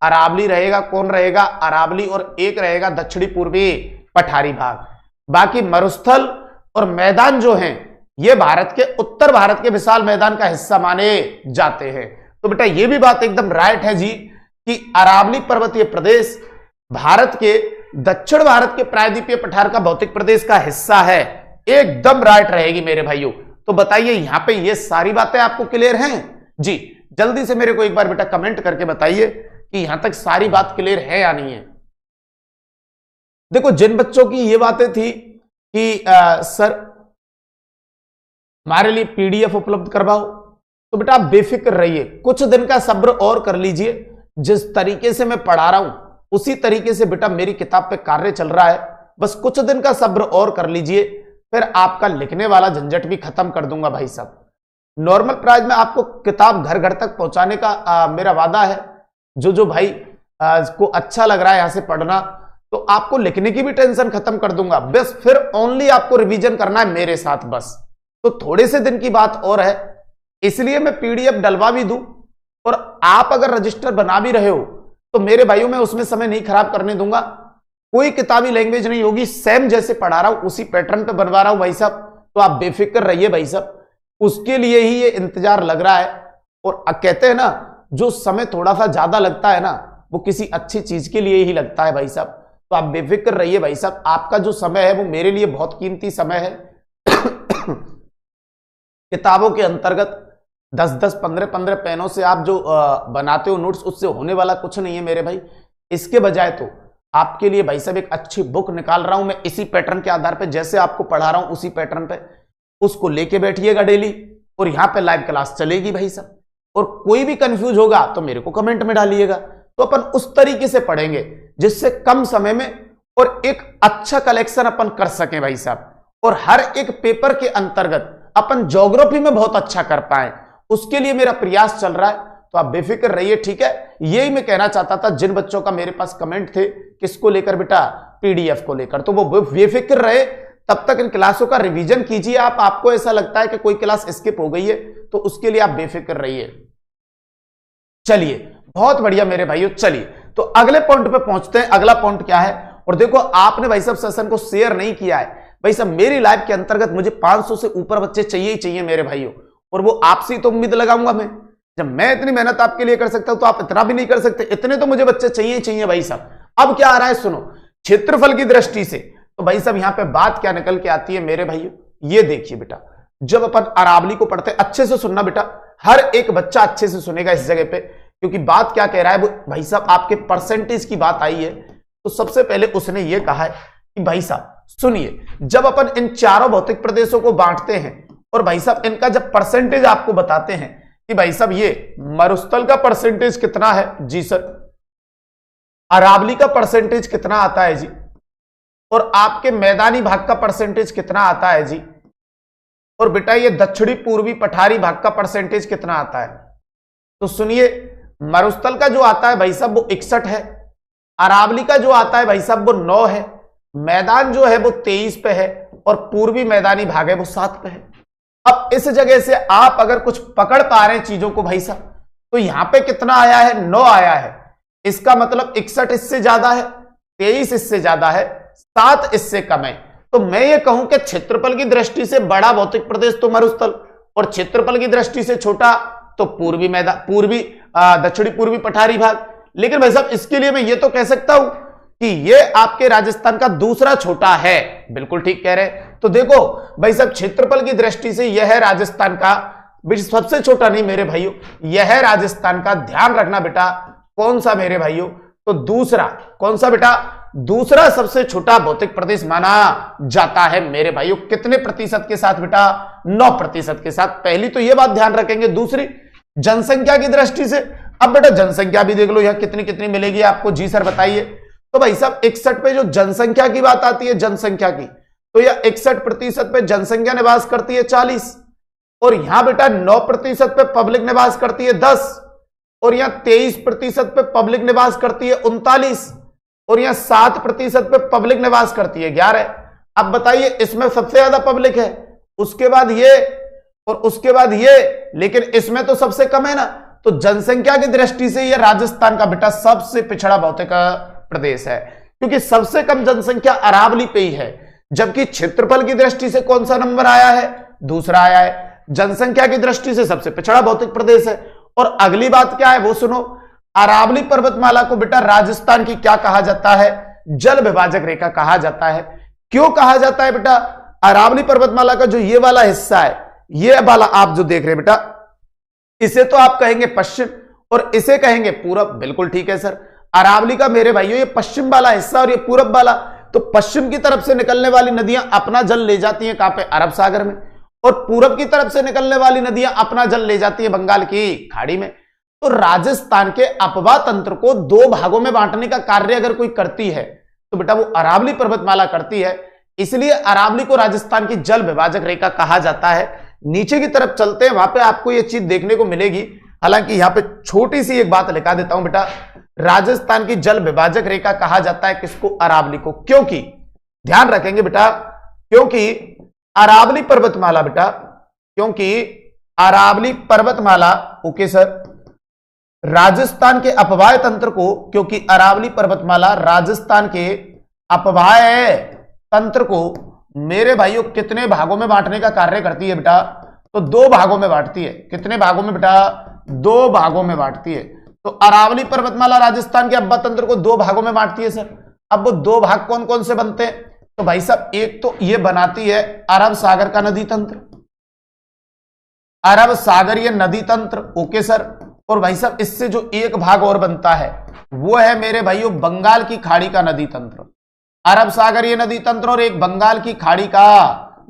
अरावली रहेगा, कौन रहेगा? अरावली, और एक रहेगा दक्षिणी पूर्वी पठारी भाग। बाकी मरुस्थल और मैदान जो हैं ये भारत के उत्तर भारत के विशाल मैदान का हिस्सा माने जाते हैं। तो बेटा ये भी बात एकदम राइट है जी कि अरावली पर्वतीय प्रदेश भारत के दक्षिण भारत के प्रायद्वीपीय पठार का भौतिक प्रदेश का हिस्सा है, एकदम राइट रहेगी मेरे भाइयों। तो बताइए यहां पे ये सारी बातें आपको क्लियर हैं जी? जल्दी से मेरे को एक बार बेटा कमेंट करके बताइए कि यहां तक सारी बात क्लियर है या नहीं है। देखो जिन बच्चों की ये बातें थी कि सर हमारे लिए पीडीएफ उपलब्ध करवाओ, तो बेटा आप बेफिक्र रहिए, कुछ दिन का सब्र और कर लीजिए। जिस तरीके से मैं पढ़ा रहा हूं उसी तरीके से बेटा मेरी किताब पे कार्य चल रहा है, बस कुछ दिन का सब्र और कर लीजिए, फिर आपका लिखने वाला झंझट भी खत्म कर दूंगा भाई साहब। नॉर्मल प्राइस में आपको किताब घर घर तक पहुंचाने का मेरा वादा है। जो भाई को अच्छा लग रहा है यहां से पढ़ना, तो आपको लिखने की भी टेंशन खत्म कर दूंगा, बस फिर ओनली आपको रिवीजन करना है मेरे साथ बस। तो थोड़े से दिन की बात और है, इसलिए मैं पीडीएफ डलवा भी दूं, और आप अगर रजिस्टर बना भी रहे हो तो मेरे भाइयों मैं उसमें समय नहीं खराब करने दूंगा। कोई किताबी लैंग्वेज नहीं होगी, सेम जैसे पढ़ा रहा हूं उसी पैटर्न पे बनवा रहा हूं भाई साहब। तो आप बेफिक्र रहिए भाई साहब, उसके लिए ही ये इंतजार लग रहा है। और कहते हैं ना, जो समय थोड़ा सा ज्यादा लगता है ना वो किसी अच्छी चीज के लिए ही लगता है भाई साहब। तो आप बेफिक्र रहिए भाई साहब, आपका जो समय है वो मेरे लिए बहुत कीमती समय है। किताबों के अंतर्गत 10-10, 15-15 पेनों से आप जो बनाते हो नोट्स, उससे होने वाला कुछ नहीं है मेरे भाई। इसके बजाय तो आपके लिए भाई साहब एक अच्छी बुक निकाल रहा हूं मैं, इसी पैटर्न के आधार पे, जैसे आपको पढ़ा रहा हूं उसी पैटर्न पे, उसको लेके बैठिएगा डेली, और यहां पे लाइव क्लास चलेगी भाई साहब। और कोई भी कंफ्यूज होगा तो मेरे को कमेंट में डालिएगा, तो अपन उस तरीके से पढ़ेंगे जिससे कम समय में और एक अच्छा कलेक्शन अपन कर सकें भाई साहब। और हर एक पेपर के अंतर्गत अपन ज्योग्राफी में बहुत अच्छा कर पाए, उसके लिए मेरा प्रयास चल रहा है। तो आप बेफिक्र रहिए, ठीक है? यही मैं कहना चाहता था जिन बच्चों का मेरे पास कमेंट थे, किसको लेकर बेटा? पीडीएफ को लेकर, तो वो बेफिक्र रहे। तब तक इन क्लासों का रिवीजन कीजिए आप। आपको ऐसा लगता है कि कोई क्लास स्किप हो गई है तो उसके लिए आप बेफिक्र रहिए। चलिए बहुत बढ़िया मेरे भाइयों, चलिए तो अगले पॉइंट पे पहुंचते हैं। अगला पॉइंट क्या है? और देखो आपने भाई साहब सेशन को शेयर नहीं किया है भाई साहब, मेरी लाइव के अंतर्गत मुझे 500 से ऊपर बच्चे चाहिए ही चाहिए मेरे भाइयों, और वो आपसे तो उम्मीद लगाऊंगा मैं। जब मैं इतनी मेहनत आपके लिए कर सकता हूं तो आप इतना भी नहीं कर सकते, इतने तो मुझे बच्चे चाहिए ही चाहिए भाई साहब। अब क्या आ रहा है सुनो, क्षेत्रफल की दृष्टि से तो भाई साहब यहां पे बात क्या निकल के आती है मेरे भाइयों, ये देखिए बेटा। जब अपन अरावली को पढ़ते हैं, अच्छे से सुनना बेटा, हर एक बच्चा अच्छे से सुनेगा इस जगह पे, क्योंकि बात क्या कह रहा है वो भाई साहब आपके परसेंटेज की बात आई है। तो सबसे पहले उसने ये कहा है कि भाई साहब सुनिए, जब अपन इन चारों भौतिक प्रदेशों को बांटते हैं और भाई साहब इनका जब परसेंटेज आपको बताते हैं कि भाई साहब ये मरुस्थल का परसेंटेज कितना है जी सर, अरावली का परसेंटेज कितना आता है जी, और आपके मैदानी भाग का परसेंटेज कितना आता है जी, और बेटा ये दक्षिणी पूर्वी पठारी भाग का परसेंटेज कितना आता है। तो सुनिए, मरुस्थल का जो आता है भाई साहब वो 61 है, अरावली का जो आता है भाई साहब वो 9 है, मैदान जो है वो 23 पे है, और पूर्वी मैदानी भाग है वो 7 पे है। अब इस जगह से आप अगर कुछ पकड़ पा रहे हैं चीजों को भाई साहब, तो यहां पे कितना आया है? 9 आया है। इसका मतलब 61 इससे ज्यादा है, 23 इससे ज्यादा है, 7 इससे कम है। तो मैं ये कहूं कि क्षेत्रफल की दृष्टि से बड़ा भौतिक प्रदेश तो मरुस्थल, और क्षेत्रफल की दृष्टि से छोटा तो पूर्वी मैदान, दक्षिणी पूर्वी पठारी भाग। लेकिन भाई साहब इसके लिए मैं ये तो कह सकता हूं कि ये आपके राजस्थान का दूसरा छोटा है। बिल्कुल ठीक कह रहे हैं। तो देखो भाई साहब क्षेत्रफल की दृष्टि से यह है राजस्थान का विश्व सबसे छोटा नहीं मेरे भाइयों, यह है राजस्थान का, ध्यान रखना बेटा। कौन सा मेरे भाइयों? तो दूसरा। कौन सा बेटा? दूसरा सबसे छोटा भौतिक प्रदेश माना जाता है मेरे भाइयों। कितने प्रतिशत के साथ बेटा? 9% के साथ। पहली तो यह बात ध्यान रखेंगे। दूसरी, जनसंख्या की दृष्टि से, अब बेटा जनसंख्या भी देख लो यहां कितनी कितनी मिलेगी आपको। जी सर बताइए। तो भाई साहब 61 पे जो जनसंख्या की बात आती है, जनसंख्या की, तो यह 61% पे जनसंख्या निवास करती है 40, और यहां बेटा 9% पे पब्लिक निवास करती है 10, और यहां 23% पे पब्लिक निवास करती है 39, और यहां 7% पे पब्लिक निवास करती है 11। अब बताइए इसमें सबसे ज्यादा पब्लिक है, उसके बाद ये, और उसके बाद ये, लेकिन इसमें तो सबसे कम है ना। तो जनसंख्या की दृष्टि से यह राजस्थान का बेटा सबसे पिछड़ा भौतिक प्रदेश है, क्योंकि सबसे कम जनसंख्या अरावली पे ही है। जबकि क्षेत्रफल की दृष्टि से कौन सा नंबर आया है? दूसरा आया है। जनसंख्या की दृष्टि से सबसे पिछड़ा भौतिक प्रदेश है। और अगली बात क्या है वो सुनो। अरावली पर्वतमाला को बेटा राजस्थान की क्या कहा जाता है? जल विभाजक रेखा कहा जाता है। क्यों कहा जाता है बेटा? अरावली पर्वतमाला का जो ये वाला हिस्सा है, ये वाला आप जो देख रहे हैं बेटा, इसे तो आप कहेंगे पश्चिम और इसे कहेंगे पूरब। बिल्कुल ठीक है सर। अरावली का मेरे भाइयों ये पश्चिम वाला हिस्सा और ये पूरब वाला, तो पश्चिम की तरफ से निकलने वाली नदियां अपना जल ले जाती हैं कहां पे? अरब सागर में। और पूरब की तरफ से निकलने वाली नदियां अपना जल ले जाती है बंगाल की खाड़ी में। तो राजस्थान के अपवाह तंत्र को दो भागों में बांटने का कार्य अगर कोई करती है तो बेटा वो अरावली पर्वतमाला करती है। इसलिए अरावली को राजस्थान की जल विभाजक रेखा कहा जाता है। नीचे की तरफ चलते हैं, वहां पे आपको यह चीज देखने को मिलेगी। हालांकि यहां पे छोटी सी एक बात लिखा देता हूं बेटा, राजस्थान की जल विभाजक रेखा कहा जाता है किसको? अरावली को। क्योंकि ध्यान रखेंगे बेटा, क्योंकि अरावली पर्वतमाला बेटा, क्योंकि अरावली पर्वतमाला, ओके सर, राजस्थान के अपवाह तंत्र को, क्योंकि अरावली पर्वतमाला राजस्थान के अपवाह तंत्र को मेरे भाइयों कितने भागों में बांटने का कार्य करती है बेटा? तो दो भागों में बांटती है। कितने भागों में बेटा? दो भागों में बांटती है। तो अरावली पर्वतमाला राजस्थान के अपवाह तंत्र को दो भागों में बांटती है सर। अब वो दो भाग कौन कौन से बनते हैं? तो भाई साहब एक तो ये बनाती है अरब सागर का नदी तंत्र, अरब सागरीय नदी तंत्र, ओके सर। और भाई साहब इससे जो एक भाग और बनता है वो है मेरे भाइयों बंगाल की खाड़ी का नदी तंत्र। अरब सागरीय नदी तंत्र और एक बंगाल की खाड़ी का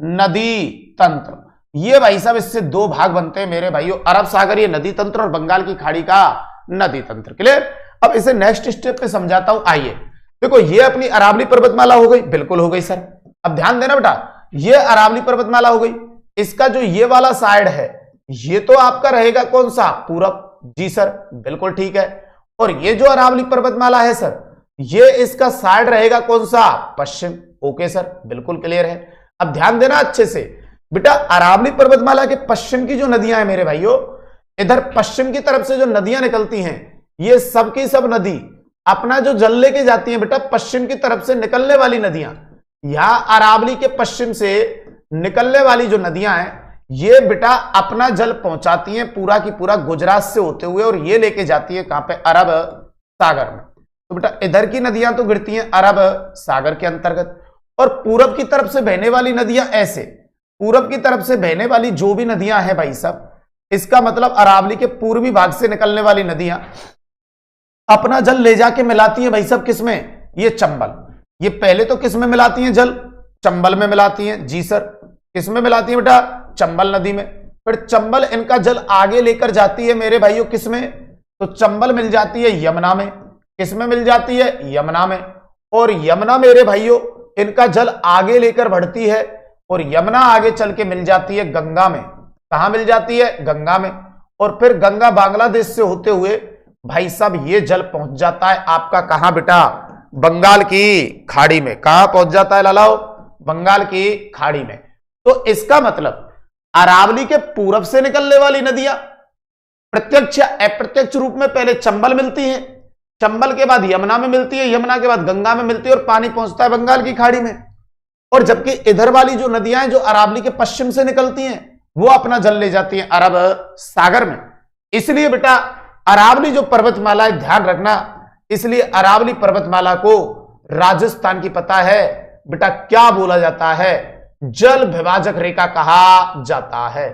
नदी तंत्र, ये भाई साहब इससे दो भाग बनते हैं मेरे भाइयों, अरब सागरीय नदी तंत्र और बंगाल की खाड़ी का नदी तंत्र। क्लियर? अब इसे नेक्स्ट स्टेप पे समझाता हूं। आइए देखो, ये अपनी अरावली पर्वतमाला हो गई। बिल्कुल हो गई सर। अब ध्यान देना बेटा, ये अरावली पर्वतमाला हो गई। इसका जो ये वाला साइड है ये तो आपका रहेगा कौन सा? पूरब। जी सर बिल्कुल ठीक है। और ये जो अरावली पर्वतमाला है सर, ये इसका साइड रहेगा कौन सा? पश्चिम। ओके सर बिल्कुल क्लियर है। अब ध्यान देना अच्छे से बेटा, अरावली पर्वतमाला के पश्चिम की जो नदियां हैं मेरे भाइयों, इधर पश्चिम की तरफ से जो नदियां निकलती हैं, ये सब की सब नदी अपना जो जल लेके जाती हैं बेटा पश्चिम की तरफ से निकलने वाली नदियां, यहां अरावली के पश्चिम से निकलने वाली जो नदियां हैं ये बेटा अपना जल पहुंचाती हैं पूरा की पूरा गुजरात से होते हुए, और ये लेके जाती है कहां पे? अरब सागर में। तो बेटा इधर की नदियां तो गिरती हैं अरब सागर के अंतर्गत, और पूरब की तरफ से बहने वाली नदियां ऐसे, पूरब की तरफ से बहने वाली जो भी नदियां हैं भाई साहब, इसका मतलब अरावली के पूर्वी भाग से निकलने वाली नदियां अपना जल ले जाके मिलाती हैं भाई साहब किसमें? ये चंबल। ये पहले तो किसमें मिलाती हैं जल? चंबल में मिलाती हैं। जी सर किसमें मिलाती हैं बेटा? चंबल नदी में। फिर चंबल इनका जल आगे लेकर जाती है मेरे भाइयों किसमें? तो चंबल मिल जाती है यमुना में। किसमें मिल जाती है? यमुना में। और यमुना मेरे भाइयों इनका जल आगे लेकर बढ़ती है, और यमुना आगे चल के मिल जाती है गंगा में। कहां मिल जाती है? गंगा में। और फिर गंगा बांग्लादेश से होते हुए भाई साहब ये जल पहुंच जाता है आपका कहां बेटा? बंगाल की खाड़ी में। कहां पहुंच जाता है लालाओ? बंगाल की खाड़ी में। तो इसका मतलब अरावली के पूरब से निकलने वाली नदियां प्रत्यक्ष या अप्रत्यक्ष रूप में पहले चंबल मिलती हैं, चंबल के बाद यमुना में मिलती है, यमुना के बाद गंगा में मिलती है, और पानी पहुंचता है बंगाल की खाड़ी में। और जबकि इधर वाली जो नदियां हैं जो अरावली के पश्चिम से निकलती हैं वो अपना जल ले जाती हैं अरब सागर में। इसलिए बेटा अरावली जो पर्वतमाला है, ध्यान रखना, इसलिए अरावली पर्वतमाला को राजस्थान की पता है बेटा क्या बोला जाता है? जल विभाजक रेखा कहा जाता है।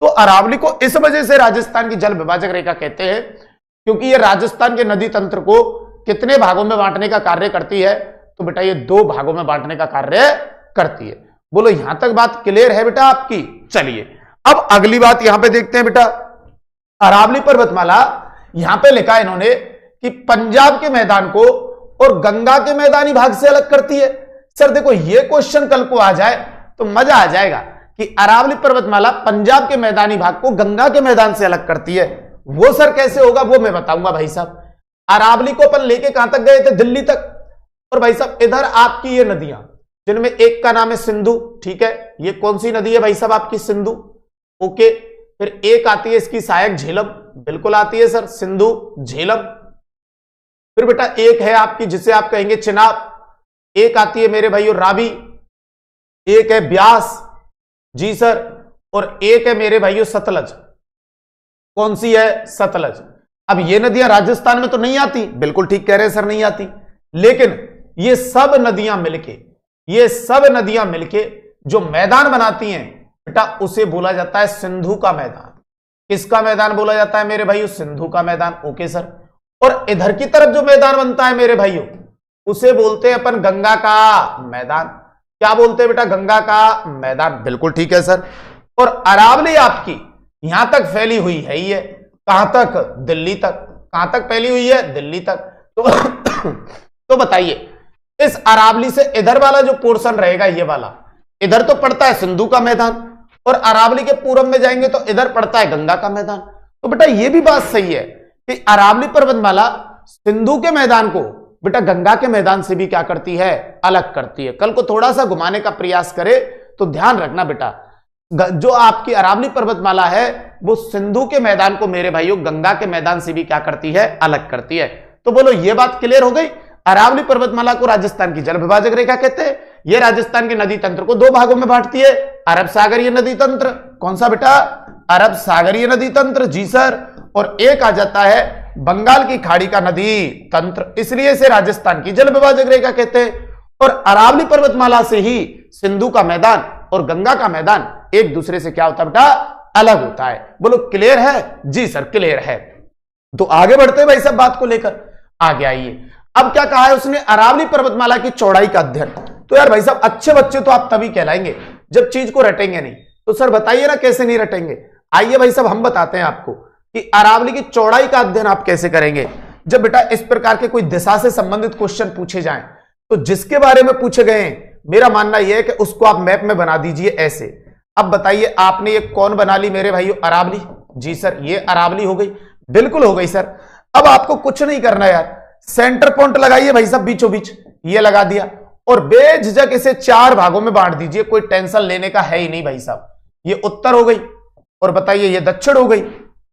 तो अरावली को इस वजह से राजस्थान की जल विभाजक रेखा कहते हैं क्योंकि ये राजस्थान के नदी तंत्र को कितने भागों में बांटने का कार्य करती है, तो बेटा ये 2 भागों में बांटने का कार्य करती है। बोलो यहां तक बात क्लियर है बेटा आपकी? चलिए अब अगली बात यहां पे देखते हैं बेटा। अरावली पर्वतमाला यहां पे लिखा है इन्होंने कि पंजाब के मैदान को और गंगा के मैदानी भाग से अलग करती है। सर देखो ये क्वेश्चन कल को आ जाए तो मजा आ जाएगा कि अरावली पर्वतमाला पंजाब के मैदानी भाग को गंगा के मैदान से अलग करती है। वो सर कैसे होगा वो मैं बताऊंगा भाई साहब। अरावली को अपन लेके कहां तक गए थे? दिल्ली तक। और भाई साहब इधर आपकी ये नदियां जिनमें एक का नाम है सिंधु, ठीक है, ये कौन सी नदी है भाई साहब? आपकी सिंधु, ओके। फिर एक आती है इसकी सहायक झेलम, बिल्कुल आती है सर, सिंधु झेलम। फिर बेटा एक है आपकी जिसे आप कहेंगे चिनाब, एक आती है मेरे भाइयों रावी, एक है ब्यास, जी सर, और एक है मेरे भाइयों सतलज। कौन सी है? सतलज। अब ये नदियां राजस्थान में तो नहीं आती, बिल्कुल ठीक कह रहे हैं सर, नहीं आती, लेकिन ये सब नदियां मिलके जो मैदान बनाती हैं बेटा उसे बोला जाता है सिंधु का मैदान। किसका मैदान बोला जाता है मेरे भाइयों? सिंधु का मैदान, ओके सर। और इधर की तरफ जो मैदान बनता है मेरे भाइयों उसे बोलते हैं अपन गंगा का मैदान। क्या बोलते हैं बेटा? गंगा का मैदान, बिल्कुल ठीक है सर। और अरावली आपकी यहां तक फैली हुई है ही है, कहां तक? दिल्ली तक। कहां तक फैली हुई है? दिल्ली तक। तो बताइए इस अरावली से इधर वाला जो पोर्शन रहेगा ये वाला, इधर तो पड़ता है सिंधु का मैदान और अरावली के पूरब में जाएंगे तो इधर पड़ता है गंगा का मैदान। तो बेटा ये भी बात सही है कि अरावली पर्वतमाला सिंधु के मैदान को बेटा गंगा के मैदान से भी क्या करती है? अलग करती है। कल को थोड़ा सा घुमाने का प्रयास करे तो ध्यान रखना बेटा, जो आपकी अरावली पर्वतमाला है वो सिंधु के मैदान को मेरे भाइयों गंगा के मैदान से भी क्या करती है? अलग करती है। तो बोलो ये बात क्लियर हो गई। अरावली पर्वतमाला को राजस्थान की जल विभाजक रेखा कहते हैं। यह राजस्थान के नदी तंत्र को 2 भागों में बांटती है, अरब सागरीय नदी तंत्र। कौन सा बेटा? अरब सागरीय नदी तंत्र, जी सर। और एक आ जाता है बंगाल की खाड़ी का नदी तंत्र, इसलिए इसे राजस्थान की जल विभाजक रेखा कहते हैं। और अरावली पर्वतमाला से ही सिंधु का मैदान और गंगा का मैदान एक दूसरे से क्या होता है बेटा? अलग होता है। बोलो क्लियर है? जी सर क्लियर है। तो आगे बढ़ते हैं भाई सब बात को लेकर, आगे आइए। अब क्या कहा है उसने? अरावली पर्वतमाला की चौड़ाई का अध्ययन। तो यार भाई साहब अच्छे बच्चे तो आप तभी कहलाएंगे जब चीज को रटेंगे नहीं। तो सर बताइए ना कैसे नहीं रटेंगे। आइए भाई साहब हम बताते हैं आपको कि अरावली की चौड़ाई का अध्ययन आप कैसे करेंगे। जब बेटा इस प्रकार के कोई दिशा से संबंधित क्वेश्चन पूछे जाएं तो जिसके बारे में पूछे गए हैं मेरा मानना यह है कि उसको आप मैप में बना दीजिए ऐसे। अब बताइए आपने ये कौन बना ली मेरे भाइयों? अरावली, जी सर, ये अरावली हो गई, बिल्कुल हो गई सर। अब आपको कुछ नहीं करना यार, सेंटर पॉइंट लगाइए भाई साहब बीचों बीच, ये लगा दिया और बेझिझक इसे 4 भागों में बांट दीजिए। कोई टेंशन लेने का है ही नहीं भाई साहब। ये उत्तर हो गई और बताइए ये दक्षिण हो गई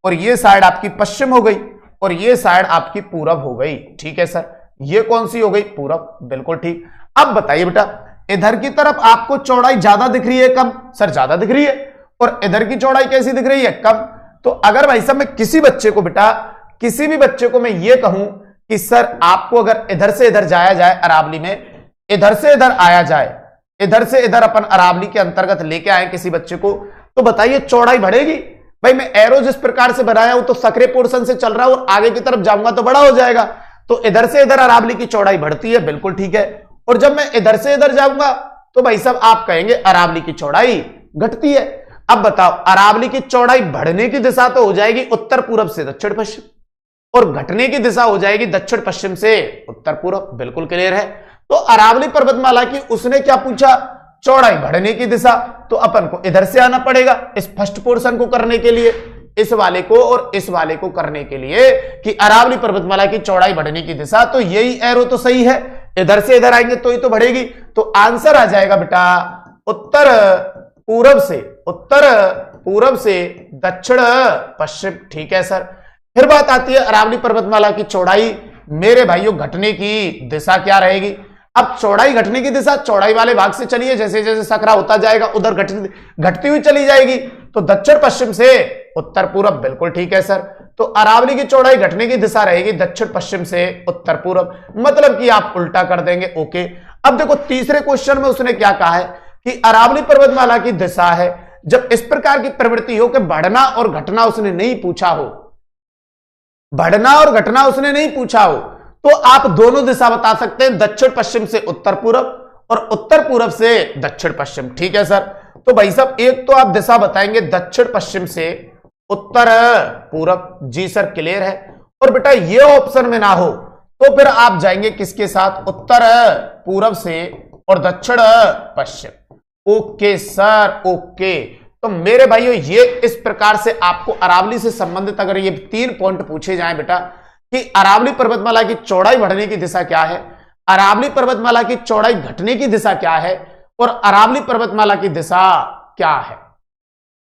और ये साइड आपकी पश्चिम हो गई और ये साइड आपकी पूरब हो गई, ठीक है सर। ये कौन सी हो गई? पूरब, बिल्कुल ठीक। अब बताइए बेटा इधर की तरफ आपको चौड़ाई ज्यादा दिख रही है कम? सर ज्यादा दिख रही है। और इधर की चौड़ाई कैसी दिख रही है? कम। तो अगर भाई साहब मैं किसी बच्चे को बेटा, किसी भी बच्चे को मैं ये कहूं कि सर आपको अगर इधर से इधर जाया जाए अरावली में, इधर से इधर आया जाए, इधर से इधर अपन अरावली के अंतर्गत लेके आए किसी बच्चे को, तो बताइए चौड़ाई बढ़ेगी? भाई मैं एरो जिस प्रकार से बनाया हूं तो सकरे पोर्शन से चल रहा हूं और आगे की तरफ जाऊंगा तो बड़ा हो जाएगा। तो इधर से इधर अरावली की चौड़ाई बढ़ती है, बिल्कुल ठीक है। और जब मैं इधर से इधर जाऊंगा तो भाई साहब आप कहेंगे अरावली की चौड़ाई घटती है। अब बताओ अरावली की चौड़ाई बढ़ने की दिशा तो हो जाएगी उत्तर पूरब से दक्षिण पश्चिम और घटने की दिशा हो जाएगी दक्षिण पश्चिम से उत्तर पूरब, बिल्कुल क्लियर है। तो अरावली पर्वतमाला की उसने क्या पूछा? चौड़ाई बढ़ने की दिशा। तो अपन को इधर से आना पड़ेगा इस फर्स्ट पोर्शन को करने के लिए, इस वाले को और इस वाले को करने के लिए कि अरावली पर्वतमाला की चौड़ाई बढ़ने की दिशा। तो यही एरो तो सही है, इधर से इधर आएंगे तो ही तो बढ़ेगी। तो आंसर आ जाएगा बेटा उत्तर पूरब से दक्षिण पश्चिम, ठीक है सर। फिर बात आती है अरावली पर्वतमाला की चौड़ाई मेरे भाइयों घटने की दिशा क्या रहेगी? अब चौड़ाई घटने की दिशा चौड़ाई वाले भाग से चलिए, जैसे जैसे सकरा होता जाएगा उधर घटती हुई चली जाएगी। तो दक्षिण पश्चिम से उत्तर पूरब, बिल्कुल ठीक है सर। तो अरावली की चौड़ाई घटने की दिशा रहेगी दक्षिण पश्चिम से उत्तर पूरब, मतलब कि आप उल्टा कर देंगे, ओके। अब देखो तीसरे क्वेश्चन में उसने क्या कहा है कि अरावली पर्वतमाला की दिशा है जब इस प्रकार की प्रवृत्ति हो कि बढ़ना और घटना उसने नहीं पूछा हो, बढ़ना और घटना उसने नहीं पूछा हो, तो आप दोनों दिशा बता सकते हैं, दक्षिण पश्चिम से उत्तर पूर्व और उत्तर पूर्व से दक्षिण पश्चिम। ठीक है सर, तो भाई साहब एक तो आप दिशा बताएंगे दक्षिण पश्चिम से उत्तर पूर्व। जी सर, क्लियर है। और बेटा ये ऑप्शन में ना हो तो फिर आप जाएंगे किसके साथ, उत्तर पूर्व से और दक्षिण पश्चिम। Okay sir, okay. तो मेरे भाइयों ये इस प्रकार से आपको अरावली से संबंधित अगर ये 3 पॉइंट पूछे जाएं बेटा कि अरावली पर्वतमाला की चौड़ाई बढ़ने की दिशा क्या है, अरावली पर्वतमाला की चौड़ाई घटने की दिशा क्या है और अरावली पर्वतमाला की दिशा क्या है,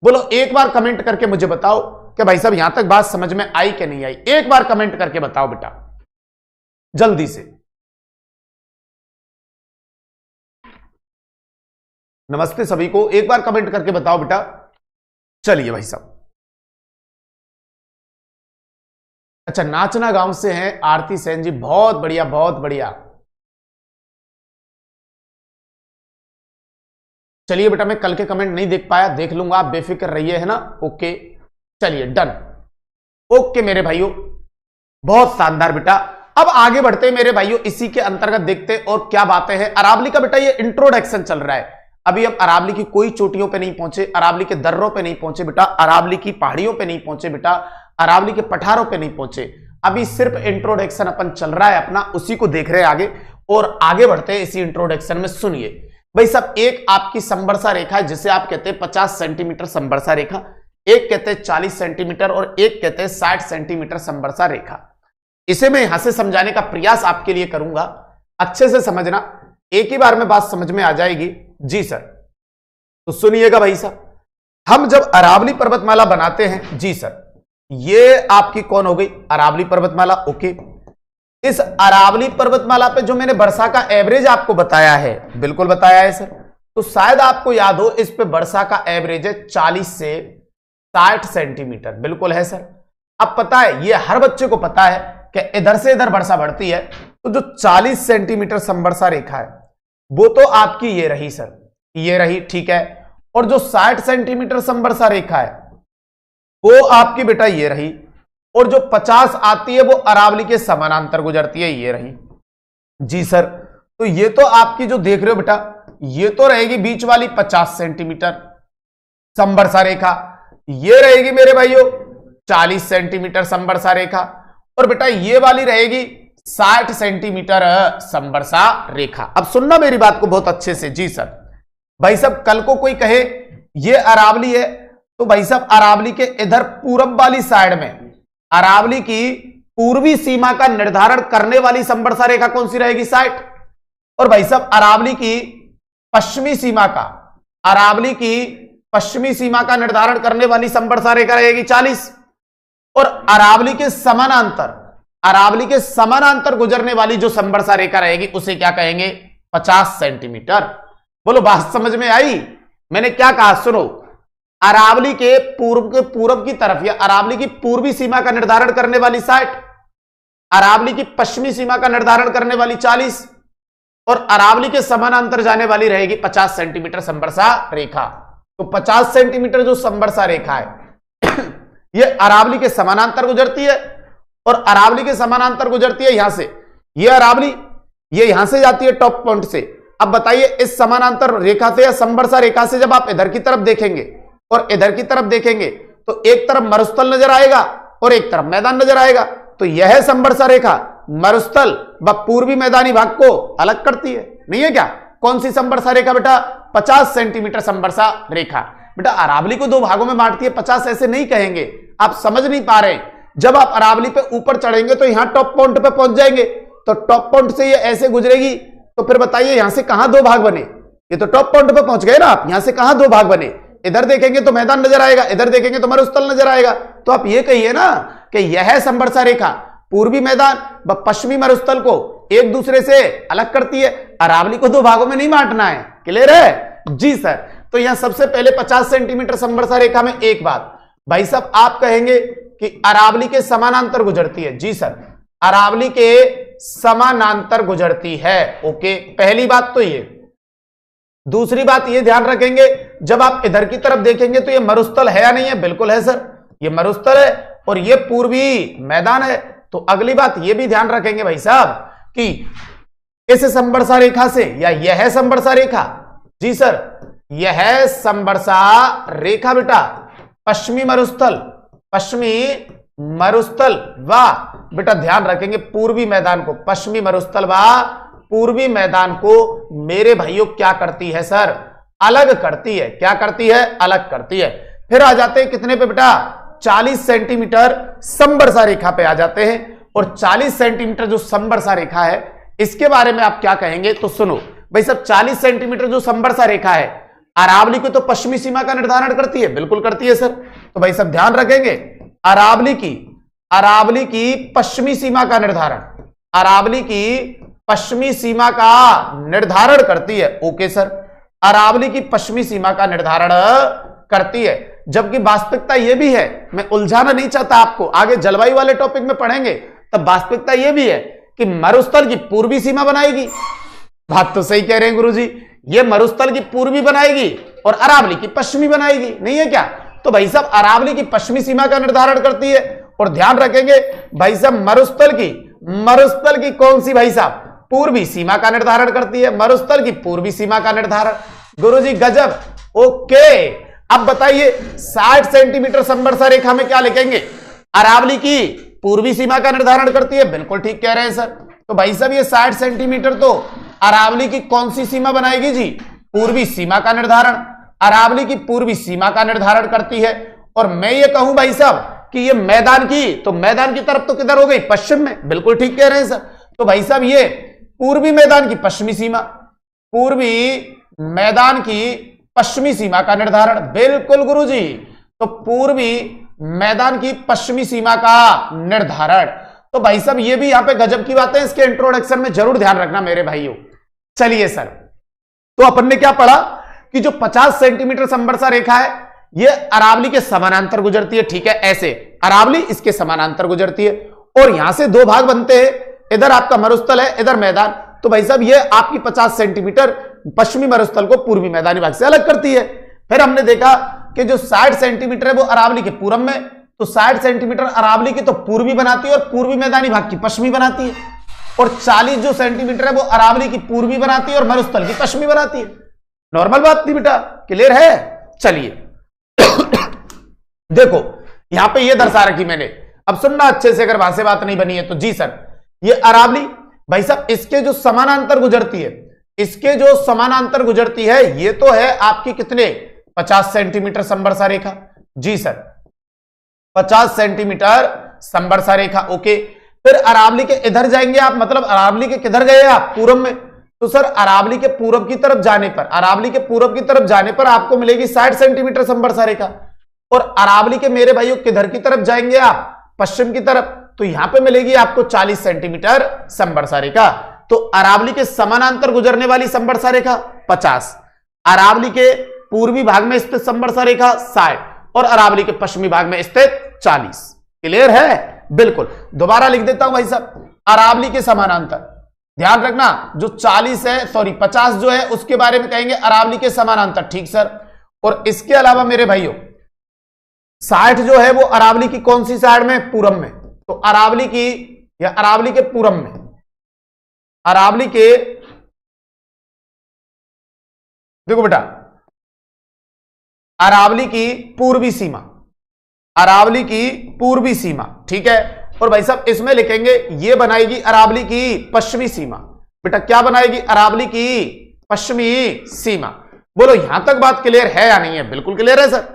बोलो एक बार कमेंट करके मुझे बताओ कि भाई साहब यहां तक बात समझ में आई कि नहीं आई। एक बार कमेंट करके बताओ बेटा जल्दी से। नमस्ते सभी को, एक बार कमेंट करके बताओ बेटा। चलिए भाई साहब, अच्छा नाचना गांव से हैं आरती सेन जी, बहुत बढ़िया बहुत बढ़िया। चलिए बेटा, मैं कल के कमेंट नहीं देख पाया, देख लूंगा, आप बेफिक्र रहिए, है ना। ओके चलिए डन। ओके मेरे भाइयों, बहुत शानदार बेटा। अब आगे बढ़ते हैं मेरे भाइयों, इसी के अंतर्गत देखते हैं और क्या बातें हैं। अरावली का बेटा ये इंट्रोडक्शन चल रहा है, अभी हम अरावली की कोई चोटियों पे नहीं पहुंचे, अरावली के दर्रों पे नहीं पहुंचे बेटा, अरावली की पहाड़ियों पे नहीं पहुंचे बेटा, अरावली के पठारों पे नहीं पहुंचे, अभी सिर्फ इंट्रोडक्शन अपन चल रहा है अपना, उसी को देख रहे हैं आगे। और आगे बढ़ते हैं इसी इंट्रोडक्शन में। सुनिए भाई साहब, एक आपकी संवर्षा रेखा है जिसे आप कहते हैं 50 सेंटीमीटर संवर्षा रेखा, एक कहते हैं 40 सेंटीमीटर और एक कहते हैं 60 सेंटीमीटर संवर्षा रेखा। इसे मैं यहां से समझाने का प्रयास आपके लिए करूंगा, अच्छे से समझना, एक ही बार में बात समझ में आ जाएगी। जी सर, तो सुनिएगा भाई साहब, हम जब अरावली पर्वतमाला बनाते हैं, जी सर ये आपकी कौन हो गई, अरावली पर्वतमाला। ओके, इस अरावली पर्वतमाला पे जो मैंने वर्षा का एवरेज आपको बताया है, बिल्कुल बताया है सर, तो शायद आपको याद हो इस पे वर्षा का एवरेज है 40 से 60 सेंटीमीटर, बिल्कुल है सर। अब पता है, ये हर बच्चे को पता है कि इधर से इधर वर्षा बढ़ती है, तो जो 40 सेंटीमीटर संवर्षा रेखा है वो तो आपकी ये रही सर, ये रही, ठीक है। और जो 60 सेंटीमीटर संवर्षा रेखा है वो आपकी बेटा ये रही, और जो 50 आती है वो अरावली के समानांतर गुजरती है, ये रही। जी सर, तो ये तो आपकी जो देख रहे हो बेटा, ये तो रहेगी बीच वाली 50 सेंटीमीटर संवर्षा रेखा, ये रहेगी मेरे भाइयों 40 सेंटीमीटर संवर्षा रेखा, और बेटा ये वाली रहेगी 60 सेंटीमीटर संवर्षा रेखा। अब सुनना मेरी बात को बहुत अच्छे से। जी सर, भाई साहब कल को कोई कहे ये अरावली है, तो भाई साहब अरावली के इधर पूरब वाली साइड में अरावली की पूर्वी सीमा का निर्धारण करने वाली संवर्षा रेखा कौन सी रहेगी, 60। और भाई साहब अरावली की पश्चिमी सीमा का, अरावली की पश्चिमी सीमा का निर्धारण करने वाली संवर्षा रेखा रहेगी 40। और अरावली के समानांतर, अरावली के समानांतर गुजरने वाली जो संवर्षा रेखा रहेगी उसे क्या कहेंगे, 50 सेंटीमीटर। बोलो बात समझ में आई, मैंने क्या कहा, सुनो। अरावली के पूर्व की तरफ या अरावली की पूर्वी सीमा का निर्धारण करने वाली 60, अरावली की पश्चिमी सीमा का निर्धारण करने वाली 40 और अरावली के समानांतर जाने वाली रहेगी 50 सेंटीमीटर संवर्षा रेखा। तो 50 सेंटीमीटर जो संवर्षा रेखा है ये अरावली के समानांतर गुजरती है, और अरावली के समानांतर गुजरती है यहां से, ये अरावली ये यहां से जाती है टॉप पॉइंट से। अब बताइए इस समानांतर रेखा से या संवर्षा रेखा से जब आप इधर की तरफ देखेंगे और इधर की तरफ देखेंगे तो एक तरफ मरुस्थल नजर आएगा और एक तरफ मैदान नजर आएगा, तो यह संवर्षा रेखा मरुस्थल व पूर्वी मैदानी भाग को अलग करती है, नहीं है क्या। कौन सी संवर्षा रेखा बेटा, 50 सेंटीमीटर संवर्षा रेखा। बेटा अरावली को 2 भागों में बांटती है, 50 ऐसे नहीं कहेंगे, आप समझ नहीं पा रहे। जब आप अरावली पे ऊपर चढ़ेंगे तो यहां टॉप पॉइंट पे पहुंच जाएंगे, तो टॉप पॉइंट से ये ऐसे गुजरेगी, तो फिर बताइए यहां से कहां 2 भाग बने, ये तो टॉप पॉइंट पे पहुंच गए ना आप, यहां से कहां 2 भाग बने, इधर देखेंगे तो मैदान नजर आएगा, इधर देखेंगे तो मरुस्थल नजर आएगा। तो आप ये कहिए ना कि यह संवर्षा रेखा पूर्वी मैदान व पश्चिमी मरुस्थल को एक दूसरे से अलग करती है। अरावली को 2 भागों में नहीं बांटना है, क्लियर है। जी सर, तो यहां सबसे पहले 50 सेंटीमीटर संवर्षा रेखा में एक बात, भाई साहब आप कहेंगे कि अरावली के समानांतर गुजरती है। जी सर, अरावली के समानांतर गुजरती है। ओके, पहली बात तो ये। दूसरी बात ये ध्यान रखेंगे, जब आप इधर की तरफ देखेंगे तो ये मरुस्थल है या नहीं है? बिल्कुल है सर, ये मरुस्थल है और ये पूर्वी मैदान है। तो अगली बात ये भी ध्यान रखेंगे भाई साहब कि इस संबरसा रेखा से, या यह है संबरसा रेखा, जी सर यह है संबरसा रेखा बेटा, पश्चिमी मरुस्थल, पश्चिमी मरुस्थल व बेटा ध्यान रखेंगे पूर्वी मैदान को, पश्चिमी मरुस्थल व पूर्वी मैदान को मेरे भाइयों क्या करती है सर? अलग करती है। क्या करती है? अलग करती है। फिर आ जाते हैं कितने पे बेटा? 40 सेंटीमीटर संबरसा रेखा पे आ जाते हैं। और 40 सेंटीमीटर जो संबरसा रेखा है इसके बारे में आप क्या कहेंगे? तो सुनो भाई सब, 40 सेंटीमीटर जो संबरसा रेखा है अरावली की तो पश्चिमी सीमा का निर्धारण करती है। बिल्कुल करती है सर। तो भाई सब ध्यान रखेंगे, अरावली की पश्चिमी सीमा का निर्धारण, अरावली की पश्चिमी सीमा का निर्धारण करती है। ओके सर, अरावली की पश्चिमी सीमा का निर्धारण करती है। जबकि वास्तविकता यह भी है, मैं उलझाना नहीं चाहता आपको, आगे जलवायु वाले टॉपिक में पढ़ेंगे तब वास्तविकता यह भी है कि मरुस्थल की पूर्वी सीमा बनाएगी। बात तो सही कह रहे हैं गुरुजी, ये मरुस्थल की पूर्वी बनाएगी और अरावली की पश्चिमी बनाएगी, नहीं है क्या? तो भाई साहब अरावली की पश्चिमी सीमा का निर्धारण करती है। और ध्यान रखेंगे भाई साहब मरुस्थल की कौन सी भाई साहब? पूर्वी सीमा का निर्धारण करती है, मरुस्थल की पूर्वी सीमा का निर्धारण। गुरुजी गजब। ओके, अब बताइए 60 सेंटीमीटर संबरसा रेखा में क्या लिखेंगे? अरावली की पूर्वी सीमा का निर्धारण करती है। बिल्कुल ठीक कह रहे हैं सर। तो भाई साहब ये 60 सेंटीमीटर तो अरावली की कौन सी सीमा बनाएगी जी? पूर्वी सीमा का निर्धारण, अरावली की पूर्वी सीमा का निर्धारण करती है। और मैं ये कहूं भाई साहब कि ये मैदान की, तो मैदान की तरफ तो किधर हो गई? पश्चिम में। बिल्कुल ठीक कह रहे हैं सर। तो भाई साहब ये पूर्वी मैदान की पश्चिमी सीमा, पूर्वी मैदान की पश्चिमी सीमा का निर्धारण। बिल्कुल गुरुजी, तो पूर्वी मैदान की पश्चिमी सीमा का निर्धारण। तो भाई साहब ये भी यहां पे गजब की बात है, इसके इंट्रोडक्शन में जरूर ध्यान रखना मेरे भाइयों। चलिए सर, तो अपन ने क्या पढ़ा कि जो 50 सेंटीमीटर संबरसा रेखा है ये अरावली के समानांतर गुजरती है। ठीक है, ऐसे अरावली इसके समानांतर गुजरती है और यहां से दो भाग बनते हैं, इधर आपका मरुस्थल है, इधर मैदान। तो भाई साहब ये आपकी 50 सेंटीमीटर पश्चिमी मरुस्थल को पूर्वी मैदानी भाग से अलग करती है। फिर हमने देखा कि जो 60 सेंटीमीटर है वो अरावली के पूरब में, तो 60 सेंटीमीटर अरावली की तो पूर्वी बनाती है और पूर्वी मैदानी भाग की पश्चिमी बनाती है। और 40 जो सेंटीमीटर है वो अरावली की पूर्वी बनाती है और मरुस्थल की पश्चिमी बनाती है। नॉर्मल बात थी बेटा, क्लियर है? चलिए देखो यहां पे ये दर्शा रखी मैंने, अब सुनना अच्छे से अगर वहां से बात नहीं बनी है तो। जी सर, ये अरावली भाई साहब इसके जो समानांतर गुजरती है, इसके जो समानांतर गुजरती है ये तो है आपकी कितने? 50 सेंटीमीटर संबरसा रेखा। जी सर, 50 सेंटीमीटर संबरसा रेखा। ओके, फिर अरावली के इधर जाएंगे आप, मतलब अरावली के किधर गए आप? पूरब में। तो सर अरावली के पूरब की तरफ जाने पर, अरावली के पूरब की तरफ जाने पर आपको मिलेगी 60 सेंटीमीटर संबरसा रेखा। और अरावली के मेरे भाइयों किधर की तरफ जाएंगे आप? पश्चिम की तरफ, तो यहां पे मिलेगी आपको 40 सेंटीमीटर संबरसा रेखा। तो अरावली के समानांतर गुजरने वाली संबरसा रेखा 50, अरावली के पूर्वी भाग में स्थित संबरसा रेखा 60 और अरावली के पश्चिमी भाग में स्थित 40। क्लियर है? बिल्कुल। दोबारा लिख देता हूं भाई साहब, अरावली के समानांतर, ध्यान रखना जो 40 है, सॉरी 50 जो है उसके बारे में कहेंगे अरावली के समानांतर। ठीक सर। और इसके अलावा मेरे भाइयों 60 जो है वो अरावली की कौन सी साइड में? पूरब में। तो अरावली की, या अरावली के पूरब में, अरावली के, देखो बेटा अरावली की पूर्वी सीमा, अरावली की पूर्वी सीमा। ठीक है। और भाई साहब इसमें लिखेंगे ये बनाएगी अरावली की पश्चिमी सीमा। बेटा क्या बनाएगी? अरावली की पश्चिमी सीमा। बोलो यहां तक बात क्लियर है या नहीं है? बिल्कुल क्लियर है सर।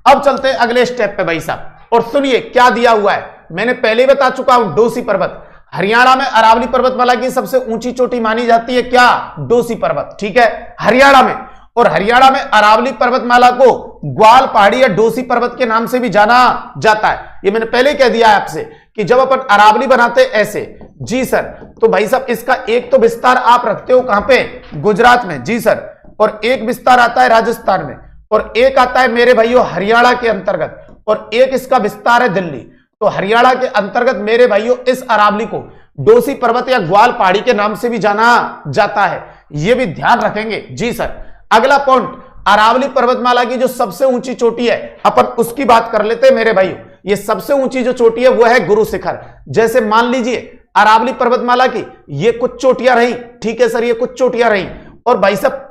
अब चलते हैं अगले स्टेप पे भाई साहब, और सुनिए क्या दिया हुआ है। मैंने पहले ही बता चुका हूं, डोसी पर्वत हरियाणा में अरावली पर्वतमाला की सबसे ऊंची चोटी मानी जाती है। क्या? डोसी पर्वत। ठीक है, हरियाणा में। और हरियाणा में अरावली पर्वतमाला को ग्वाल पहाड़ी या डोसी पर्वत के नाम से भी जाना जाता है। ये मैंने पहले कह दिया है आपसे कि जब अपन अरावली बनाते ऐसे। जी सर। तो भाई साहब इसका एक तो विस्तार आप रखते हो कहां पे? गुजरात में। जी सर। और एक विस्तार आता है राजस्थान में, और एक आता है मेरे भाइयों हरियाणा के अंतर्गत, और एक इसका विस्तार है दिल्ली। तो हरियाणा के अंतर्गत मेरे भाइयों इस अरावली को डोसी पर्वत या ग्वाल पहाड़ी के नाम से भी जाना जाता है। यह भी ध्यान रखेंगे। जी सर। अगला पॉइंट, अरावली पर्वतमाला की जो सबसे ऊंची चोटी है अपन उसकी बात कर लेते हैं मेरे भाइयों। ये सबसे ऊंची जो चोटी है वो है गुरु शिखर। जैसे मान लीजिए अरावली पर्वतमाला की ये कुछ चोटियां रही, ठीक है सर, ये कुछ चोटियां रही, और भाई साहब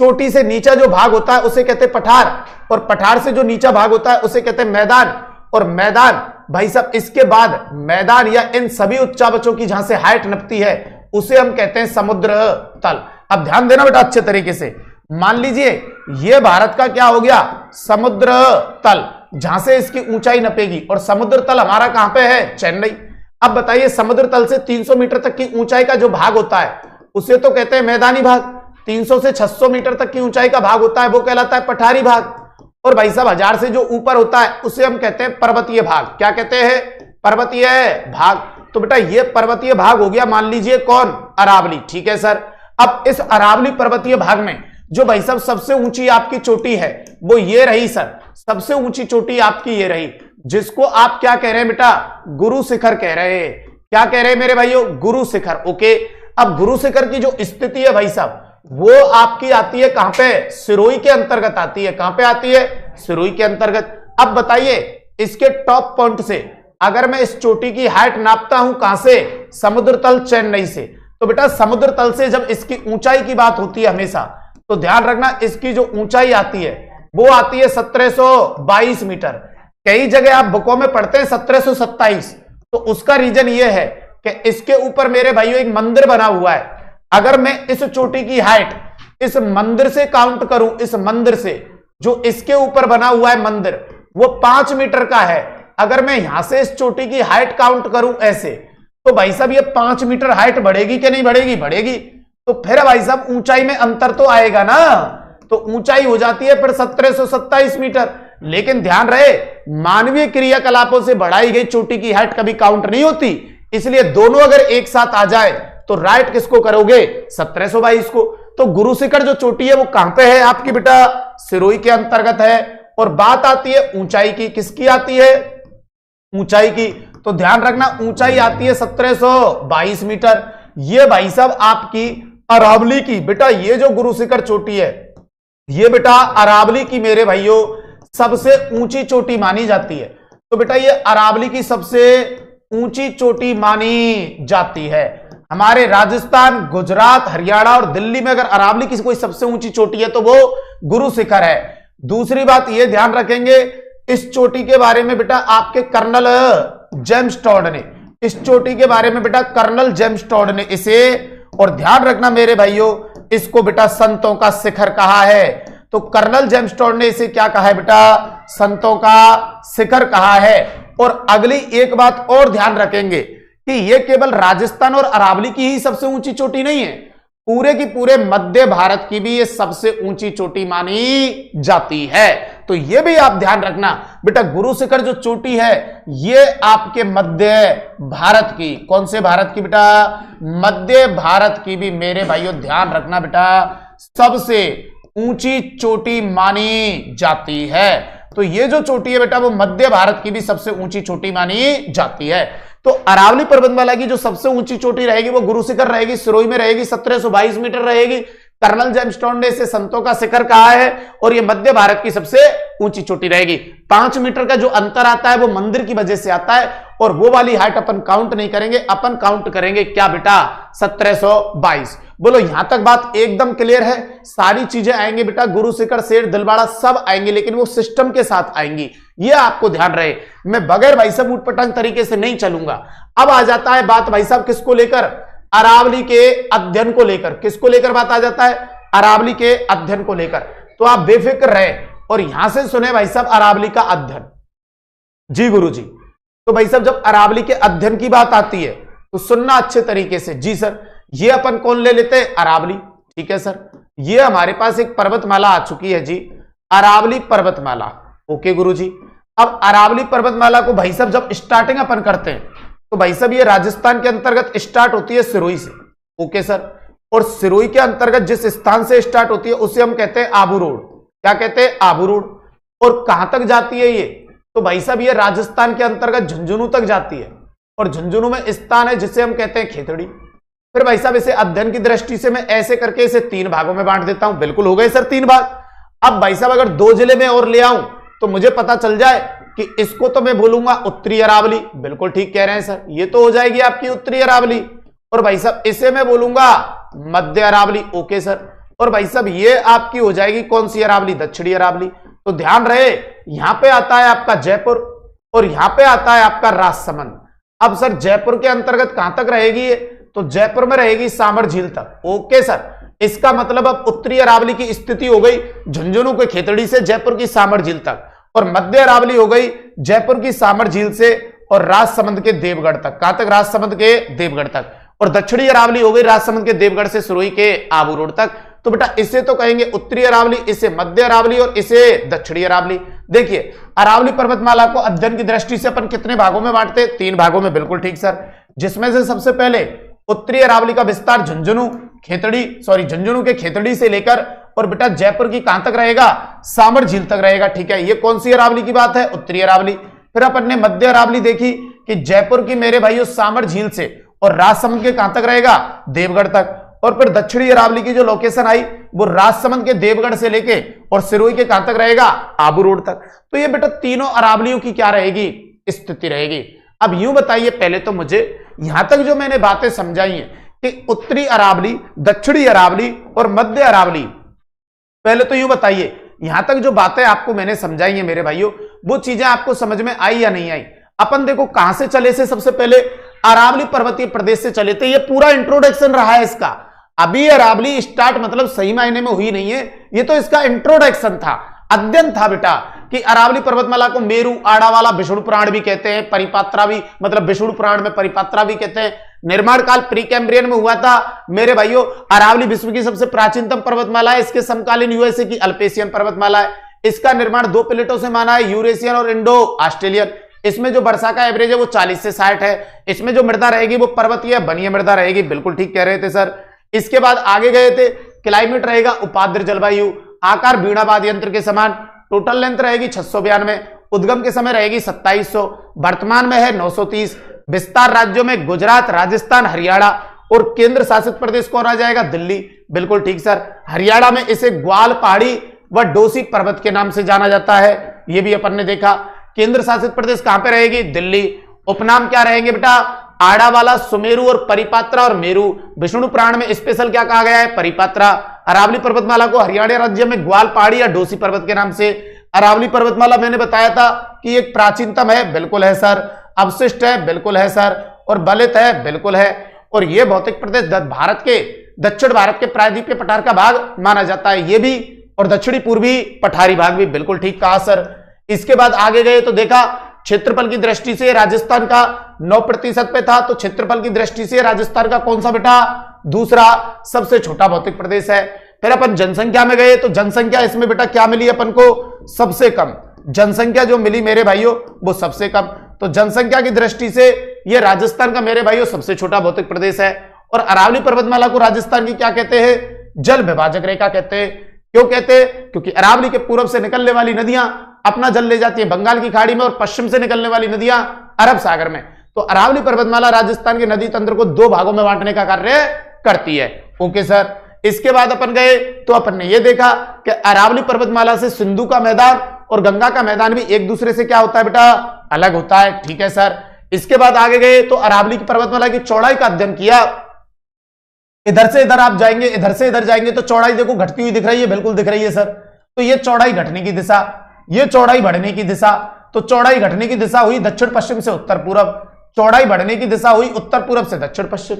चोटी से नीचा जो भाग होता है उसे कहते हैं पठार, और पठार से जो नीचा भाग होता है उसे कहते हैं मैदान, और मैदान भाई साहब इसके बाद मैदान या इन सभी उच्चावचों की जहां से हाइट नपती है उसे हम कहते हैं समुद्र तल। अब ध्यान देना बेटा अच्छे तरीके से, मान लीजिए ये भारत का क्या हो गया, समुद्र तल, जहां से इसकी ऊंचाई नपेगी, और समुद्र तल हमारा कहां पे है, चेन्नई। अब बताइए समुद्र तल से 300 मीटर तक की ऊंचाई का जो भाग होता है उसे तो कहते हैं मैदानी भाग, 300 से 600 मीटर तक की ऊंचाई का भाग होता है वो कहलाता है पठारी भाग, और भाई साहब 1000 से जो ऊपर होता है उसे हम कहते हैं पर्वतीय भाग। क्या कहते हैं, पर्वतीय भाग। तो बेटा ये पर्वतीय भाग हो गया, मान लीजिए कौन, अरावली, ठीक है सर। अब इस अरावली पर्वतीय भाग में जो भाई साहब सबसे ऊंची आपकी चोटी है वो ये रही सर, सबसे ऊंची चोटी आपकी ये रही, जिसको आप क्या कह रहे हैं बेटा, गुरु शिखर कह रहे हैं। क्या कह रहे हैं मेरे भाइयों, गुरु शिखर। ओके, अब गुरु शिखर की जो स्थिति है भाई साहब वो आपकी आती है कहां पे, सिरोही के अंतर्गत आती है। कहां पे आती है, सिरोही के अंतर्गत। अब बताइए इसके टॉप पॉइंट से अगर मैं इस चोटी की हाइट नापता हूं कहां से, समुद्र तल चेन्नई से, तो बेटा समुद्र तल से जब इसकी ऊंचाई की बात होती है हमेशा, तो ध्यान रखना इसकी जो ऊंचाई आती है वो आती है 1722 मीटर। कई जगह आप बुकों में पढ़ते हैं 1727, तो उसका रीजन ये है कि इसके ऊपर मेरे भाइयों एक मंदिर बना हुआ है। अगर मैं इस चोटी की हाइट इस मंदिर से काउंट करूं, इस मंदिर से जो इसके ऊपर बना हुआ है मंदिर वो 5 मीटर का है, अगर मैं यहां से इस चोटी की हाइट काउंट करूं ऐसे, तो भाई साहब ये 5 मीटर हाइट बढ़ेगी कि नहीं बढ़ेगी, बढ़ेगी। तो फिर भाई साहब ऊंचाई में अंतर तो आएगा ना, तो ऊंचाई हो जाती है फिर 1727 मीटर। लेकिन ध्यान रहे मानवीय क्रियाकलापों से बढ़ाई गई चोटी की हाइट कभी काउंट नहीं होती, इसलिए दोनों अगर एक साथ आ जाए तो राइट किसको करोगे, 1722 को। तो गुरु शिखर जो चोटी है वो कहां पे है आपकी बेटा, सिरोही के अंतर्गत है। और बात आती है ऊंचाई की, किसकी आती है, ऊंचाई की, तो ध्यान रखना ऊंचाई आती है 1722 मीटर। ये भाई साहब आपकी अरावली की, बेटा ये जो गुरु शिखर चोटी है ये बेटा अरावली की मेरे भाइयों सबसे ऊंची चोटी मानी जाती है। तो बेटा ये अरावली की सबसे ऊंची चोटी मानी जाती है। हमारे राजस्थान, गुजरात, हरियाणा और दिल्ली में अगर अरावली की कोई सबसे ऊंची चोटी है तो वो गुरु शिखर है। दूसरी बात ये ध्यान रखेंगे इस चोटी के बारे में बेटा आपके कर्नल जेम्स टॉड ने, इस चोटी के बारे में बेटा कर्नल जेम्स टॉड ने इसे, और ध्यान रखना मेरे भाइयों इसको बेटा संतों का शिखर कहा है। तो कर्नल जेम्स टॉड ने इसे क्या कहा है बेटा, संतों का शिखर कहा है। और अगली एक बात और ध्यान रखेंगे कि यह केवल राजस्थान और अरावली की ही सबसे ऊंची चोटी नहीं है, पूरे की पूरे मध्य भारत की भी ये सबसे ऊंची चोटी मानी जाती है। तो ये भी आप ध्यान रखना बेटा गुरु शिखर जो चोटी है ये आपके मध्य भारत की, कौन से भारत की बेटा, मध्य भारत की भी मेरे भाइयों ध्यान रखना बेटा सबसे ऊंची चोटी मानी जाती है। तो ये जो चोटी है बेटा वो मध्य भारत की भी सबसे ऊंची चोटी मानी जाती है। तो अरावली पर्वतमाला की जो सबसे ऊंची चोटी रहेगी वो गुरु शिखर रहेगी, सिरोही में रहेगी, 1722 मीटर रहेगी। कर्नल जेम्स टॉड ने इसे संतों का शिखर कहा है और ये मध्य भारत की सबसे ऊंची चोटी रहेगी। 5 मीटर का जो अंतर आता है वो मंदिर की वजह से आता है, और वो वाली हाइट अपन काउंट नहीं करेंगे, अपन काउंट करेंगे क्या बेटा, 1722। बोलो यहां तक बात एकदम क्लियर है। सारी चीजें आएंगे बेटा, गुरु शिखर, शेर, दिलवाड़ा सब आएंगे, लेकिन वो सिस्टम के साथ आएंगी, ये आपको ध्यान रहे। मैं बगैर भाई साहब उटपटांग तरीके से नहीं चलूंगा। अब आ जाता है बात भाई साहब किसको लेकर, अरावली के अध्ययन को लेकर। किसको लेकर बात आ जाता है, अरावली के अध्ययन को लेकर। तो आप बेफिक्र रहे और यहां से सुने भाई साहब अरावली का अध्ययन। जी गुरुजी, तो भाई साहब जब अरावली के अध्ययन की बात आती है तो सुनना अच्छे तरीके से। जी सर, ये अपन कौन ले लेते हैं, अरावली, ठीक है सर। ये हमारे पास एक पर्वतमाला आ चुकी है जी, अरावली पर्वतमाला। ओके गुरुजी, अब अरावली पर्वतमाला को भाई साहब जब स्टार्टिंग अपन करते हैं तो भाई साहब ये राजस्थान के अंतर्गत स्टार्ट होती है सिरोही से। ओके सर, और सिरोही के अंतर्गत जिस स्थान से स्टार्ट होती है उसे हम कहते हैं आबू रोड। क्या कहते हैं, आबू रोड। और कहां तक जाती है ये, तो भाई साहब ये राजस्थान के अंतर्गत झुंझुनू तक जाती है, और झुंझुनू में स्थान है जिसे हम कहते हैं खेतड़ी। फिर भाई साहब इसे अध्ययन की दृष्टि से मैं ऐसे करके इसे 3 भागों में बांट देता हूं। बिल्कुल हो गए सर 3 भाग। अब भाई साहब अगर 2 जिले में और ले आऊं तो मुझे पता चल जाए कि इसको तो मैं बोलूंगा उत्तरी अरावली, बिल्कुल ठीक कह रहे हैं सर, ये तो हो जाएगी आपकी उत्तरी अरावली। और भाई साहब इसे मैं बोलूंगा मध्य अरावली, ओके सर। और भाई साहब ये आपकी हो जाएगी कौन सी अरावली, दक्षिणी अरावली। तो ध्यान रहे यहां पे आता है आपका जयपुर और यहां पे आता है आपका राजसमंद। अब सर जयपुर के अंतर्गत कहां तक रहेगी ये, तो जयपुर में रहेगी सामर झील तक, ओके सर। इसका मतलब अब उत्तरी अरावली की स्थिति हो गई झुंझुनू के खेतड़ी से जयपुर की सामर झील तक, और मध्य अरावली हो गई जयपुर की सामर झील से और राजसमंद के देवगढ़ तक। कहां तक, राजसमंद के देवगढ़ तक। और दक्षिणी अरावली हो गई राजसमंद के देवगढ़ से सुरोई के आबू रोड तक। तो बेटा इसे तो कहेंगे उत्तरी अरावली, इसे मध्य अरावली और इसे दक्षिणी अरावली। देखिए अरावली पर्वतमाला को अध्ययन की दृष्टि से अपन कितने भागों में बांटते हैं, 3 भागों में, बिल्कुल ठीक सर। जिसमें से सबसे पहले उत्तरी अरावली का विस्तार झुंझुनू के खेतड़ी से लेकर और बेटा जयपुर की कहां तक रहेगा, सामर झील तक रहेगा, ठीक है। ये कौन सी अरावली की बात है, उत्तरी अरावली। फिर अपन ने मध्य अरावली देखी कि जयपुर की मेरे भाइयों सामर झील से और राजसमंद के कहां तक रहेगा, देवगढ़ तक। और फिर दक्षिणी अरावली की जो लोकेशन आई वो राजसमंद के देवगढ़ से लेके और सिरोही के कहां तक रहेगा, आबू रोड तक। तो ये बेटा तीनों अरावलियों की क्या रहेगी, स्थिति रहेगी। अब यूं बताइए पहले तो मुझे यहां तक जो मैंने बातें समझाई हैं कि उत्तरी अरावली, दक्षिणी अरावली और मध्य अरावली, पहले तो यूं बताइए यहां तक जो बातें आपको मैंने समझाई हैं मेरे भाइयों, वो चीजें आपको समझ में आई या नहीं आई। अपन देखो कहां से चले से, सबसे पहले अरावली पर्वतीय प्रदेश से चले थे। ये पूरा इंट्रोडक्शन रहा है इसका। अभी अरावली स्टार्ट मतलब सही मायने में हुई नहीं है, ये तो इसका इंट्रोडक्शन था, अध्ययन था बेटा कि अरावली पर्वतमाला को मेरू, आड़ावाला, विष्णु पुराण भी कहते हैं, परिपात्रा भी, मतलब विष्णु पुराण में परिपात्रा भी कहते हैं। निर्माण काल प्री कैम्ब्रियन में हुआ था मेरे भाइयों। अरावली विश्व की सबसे प्राचीनतम पर्वतमाला है। इसके समकालीन यूएसए की अल्पेशियन पर्वतमाला है। इसका निर्माण 2 प्लेटों से माना है, यूरेशियन और इंडो ऑस्ट्रेलियन। इसमें जो वर्षा का एवरेज है वो 40 से 60 है। इसमें जो मृदा रहेगी वो पर्वतीय बनीय मृदा रहेगी, बिल्कुल ठीक कह रहे थे सर। इसके बाद आगे गए थे, क्लाइमेट रहेगा उपाद्र जलवायु, आकार बीणावाद यंत्र के समान, टोटल लेंथ रहेगी 692, उद्गम के समय रहेगी 2700, वर्तमान में है 930। विस्तार राज्यों में गुजरात, राजस्थान, हरियाणा और केंद्र शासित प्रदेश कौन आ जाएगा, दिल्ली, बिल्कुल ठीक सर। हरियाणा में इसे ग्वाल पहाड़ी व डोसी पर्वत के नाम से जाना जाता है, ये भी अपन ने देखा। केंद्र शासित प्रदेश कहां पे रहेगी, दिल्ली। उपनाम क्या रहेंगे बेटा, आड़ावाला, सुमेरु और परिपात्रा और मेरू। विष्णु पुराण में स्पेशल क्या कहा गया है, परिपात्रा। अरावली पर्वतमाला को हरियाणा राज्य में ग्वाल पहाड़ी या डोसी पर्वत के नाम से। अरावली पर्वतमाला मैंने बताया था कि एक प्राचीनतम है, बिल्कुल है सर। अवशिष्ट है, बिल्कुल है सर। और बलित है, बिल्कुल है। और यह भौतिक प्रदेश भारत के दक्षिण भारत के प्रायद्वीपीय पठार का भाग माना जाता है, ये भी। और दक्षिणी पूर्वी पठारी भाग भी, बिल्कुल ठीक कहा सर। इसके बाद आगे गए तो देखा क्षेत्रफल की दृष्टि से राजस्थान का 9% पे था, तो क्षेत्रफल की दृष्टि से राजस्थान का कौन सा बेटा, दूसरा सबसे छोटा भौतिक प्रदेश है। फिर अपन जनसंख्या में गए तो जनसंख्या इसमें बेटा क्या मिली अपन को, सबसे कम जनसंख्या जो मिली मेरे भाइयों वो सबसे कम। तो जनसंख्या की दृष्टि से ये राजस्थान का मेरे भाइयों सबसे छोटा भौतिक प्रदेश है। और अरावली पर्वतमाला को राजस्थान की क्या कहते हैं, जल विभाजक रेखा कहते हैं। क्यों कहते हैं, क्योंकि अरावली के पूर्व से निकलने वाली नदियां अपना जल ले जाती है बंगाल की खाड़ी में और पश्चिम से निकलने वाली नदियां अरब सागर में। तो अरावली पर्वतमाला राजस्थान के नदी तंत्र को 2 भागों में बांटने का कार्य करती है, ओके सर। इसके बाद अपन गए तो अपन ने यह देखा कि अरावली पर्वतमाला से सिंधु का मैदान और गंगा का मैदान भी एक दूसरे से क्या होता है बेटा, अलग होता है, ठीक है सर। इसके बाद आगे गए तो अरावली की पर्वतमाला की चौड़ाई का अध्ययन किया। इधर से इधर आप जाएंगे, इधर से इधर जाएंगे तो चौड़ाई देखो घटती हुई दिख रही है, बिल्कुल दिख रही है सर। तो ये चौड़ाई घटने की दिशा, ये चौड़ाई बढ़ने की दिशा। तो चौड़ाई घटने की दिशा हुई दक्षिण पश्चिम से उत्तर पूर्व, चौड़ाई बढ़ने की दिशा हुई उत्तर पूर्व से दक्षिण पश्चिम।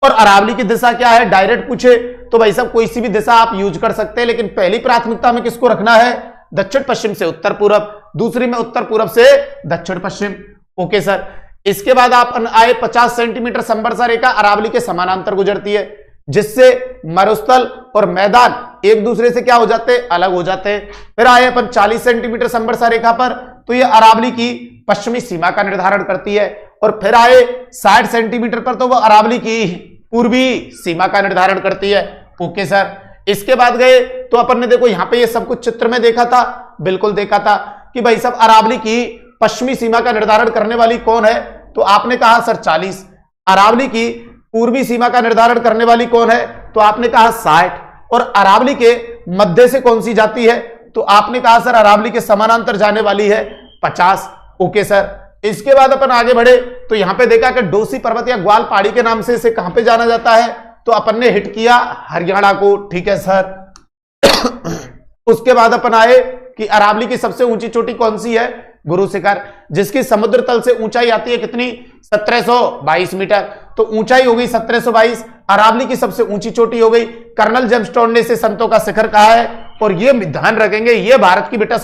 और अरावली की दिशा क्या है, डायरेक्ट पूछे तो भाई साहब कोई सी भी दिशा आप यूज कर सकते हैं, लेकिन पहली प्राथमिकता में किसको रखना है, दक्षिण पश्चिम से उत्तर पूर्व, दूसरी में उत्तर पूर्व से दक्षिण पश्चिम, ओके सर। इसके बाद आप आए 50 सेंटीमीटर संवर्षा रेखा अरावली के समानांतर गुजरती है, जिससे मरुस्थल और मैदान एक दूसरे से क्या हो जाते हैं, अलग हो जाते हैं। फिर आए अपन 40 सेंटीमीटर संवर्षा रेखा पर, तो ये अरावली की पश्चिमी सीमा का निर्धारण करती है। और फिर आए 60 सेंटीमीटर पर, तो वह अरावली की पूर्वी सीमा का निर्धारण करती है, ओके सर। इसके बाद गए तो अपन ने देखो यहां पे ये सब कुछ चित्र में देखा था, बिल्कुल देखा था कि भाई साहब अरावली की पश्चिमी सीमा का निर्धारण करने वाली कौन है, तो आपने कहा सर 40। अरावली की पूर्वी सीमा का निर्धारण करने वाली कौन है, तो आपने कहा 60। और अरावली के मध्य से कौन सी जाती है? तो आपने कहा सर अरावली के समानांतर जाने वाली है 50। Okay sir. इसके बाद अपन आगे बढ़े तो यहां पे देखा कि डोसी पर्वत या ग्वाल पहाड़ी के नाम से इसे कहां पे जाना जाता है? तो अपन ने हिट किया हरियाणा को। ठीक है सर। उसके बाद अपन आए कि अरावली की सबसे ऊंची चोटी कौन सी है? गुरु शिखर, जिसकी समुद्र तल से ऊंचाई आती है कितनी? 1722 मीटर। तो ऊंचाई हो गई 1722। अरावली की सबसे ऊंची चोटी हो गई। कर्नल जेम्सटोन ने इसे संतों का शिखर कहा है। और ये ध्यान रखेंगे, ये भारत की बेटा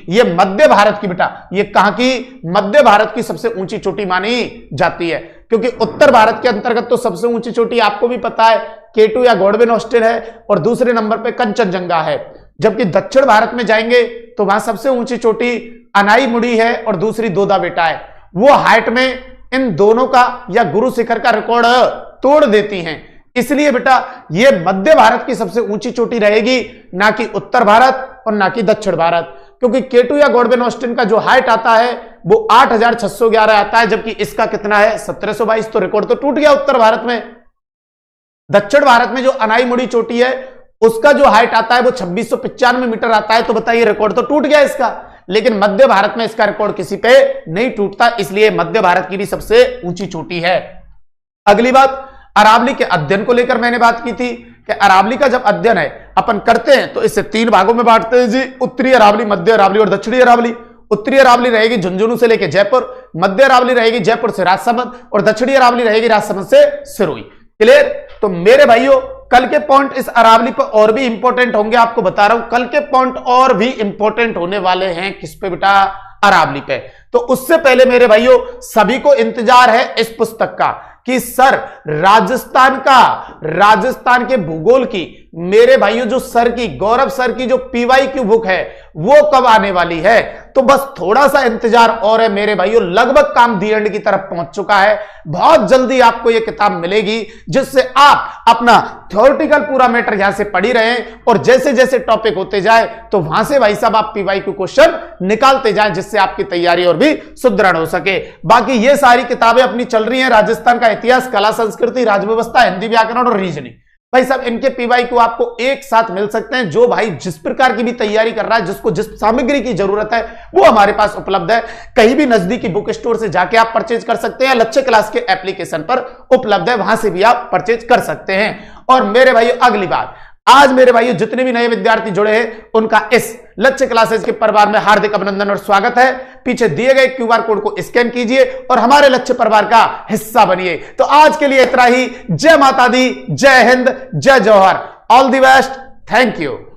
ये मध्य भारत की बेटा, ये कहां की? मध्य भारत की सबसे ऊंची चोटी मानी जाती है, क्योंकि उत्तर भारत के अंतर्गत तो सबसे ऊंची चोटी आपको भी पता है K2 या गॉडविन ऑस्टिन है, और दूसरे नंबर पे कंचनजंगा है। जबकि दक्षिण भारत में जाएंगे तो वहां सबसे ऊंची चोटी अनाईमुड़ी है और दूसरी दोदा बेटा है। वो हाइट में इन दोनों का या गुरु शिखर का रिकॉर्ड तोड़ देती हैं। इसलिए बेटा ये मध्य भारत की सबसे ऊंची चोटी रहेगी, ना कि उत्तर भारत और ना कि दक्षिण भारत, क्योंकि K2 या गॉडविन ऑस्टिन का जो हाइट आता है वो 8611 आता है, जबकि इसका कितना है? 1722। तो रिकॉर्ड तो टूट गया उत्तर भारत में। दक्षिण भारत में जो अनाईमुड़ी चोटी है उसका जो हाइट आता है वो 2695 मीटर आता है। तो बताइए रिकॉर्ड तो टूट गया इसका, लेकिन मध्य भारत में इसका रिकॉर्ड किसी पे नहीं टूटता, इसलिए मध्य भारत की भी सबसे ऊंची चोटी है। अगली बात, अरावली के अध्ययन को लेकर मैंने बात की थी कि अरावली का जब अध्ययन है अपन करते हैं तो इसे 3 भागों में बांटते हैं जी। उत्तरी अरावली, मध्य अरावली और दक्षिणी अरावली। उत्तरी अरावली रहेगी झुंझुनू से लेकर जयपुर, मध्य अरावली रहेगी जयपुर से राजसमंद, और दक्षिणी अरावली रहेगी राजसमंद से सिरोही। क्लियर? तो मेरे भाइयों कल के पॉइंट इस अरावली पर और भी इंपॉर्टेंट होंगे, आपको बता रहा हूं कल के पॉइंट और भी इंपॉर्टेंट होने वाले हैं। किस पे बेटा? अरावली पे। तो उससे पहले मेरे भाइयों सभी को इंतजार है इस पुस्तक का कि सर राजस्थान के भूगोल की मेरे भाइयों जो सर की गौरव सर की जो PYQ बुक है वो कब आने वाली है। तो बस थोड़ा सा इंतजार और है मेरे भाइयों, लगभग काम दी एंड की तरफ पहुंच चुका है। बहुत जल्दी आपको यह किताब मिलेगी जिससे आप अपना थ्योरेटिकल पूरा मैटर यहां से पढ़ी रहे, और जैसे जैसे टॉपिक होते जाए तो वहां से भाई साहब आप PYQ क्वेश्चन निकालते जाएं, जिससे आपकी तैयारी और भी सुदृढ़ हो सके। बाकी ये सारी किताबें अपनी चल रही हैं, राजस्थान का इतिहास, कला संस्कृति, राजव्यवस्था, हिंदी व्याकरण और रीजनिंग। भाई साहब इनके PYQ आपको एक साथ मिल सकते हैं। जो भाई जिस प्रकार की भी तैयारी कर रहा है, जिसको जिस सामग्री की जरूरत है वो हमारे पास उपलब्ध है। कहीं भी नजदीकी बुक स्टोर से जाके आप परचेज कर सकते हैं, लक्ष्य क्लास के एप्लीकेशन पर उपलब्ध है, वहां से भी आप परचेज कर सकते हैं। और मेरे भाइयों अगली बात, आज मेरे भाइयों जितने भी नए विद्यार्थी जुड़े हैं उनका इस लक्ष्य क्लासेस के परिवार में हार्दिक अभिनंदन और स्वागत है। पीछे दिए गए QR कोड को स्कैन कीजिए और हमारे लक्ष्य परिवार का हिस्सा बनिए। तो आज के लिए इतना ही। जय माता दी, जय हिंद, जय जौहर। All the best. Thank you.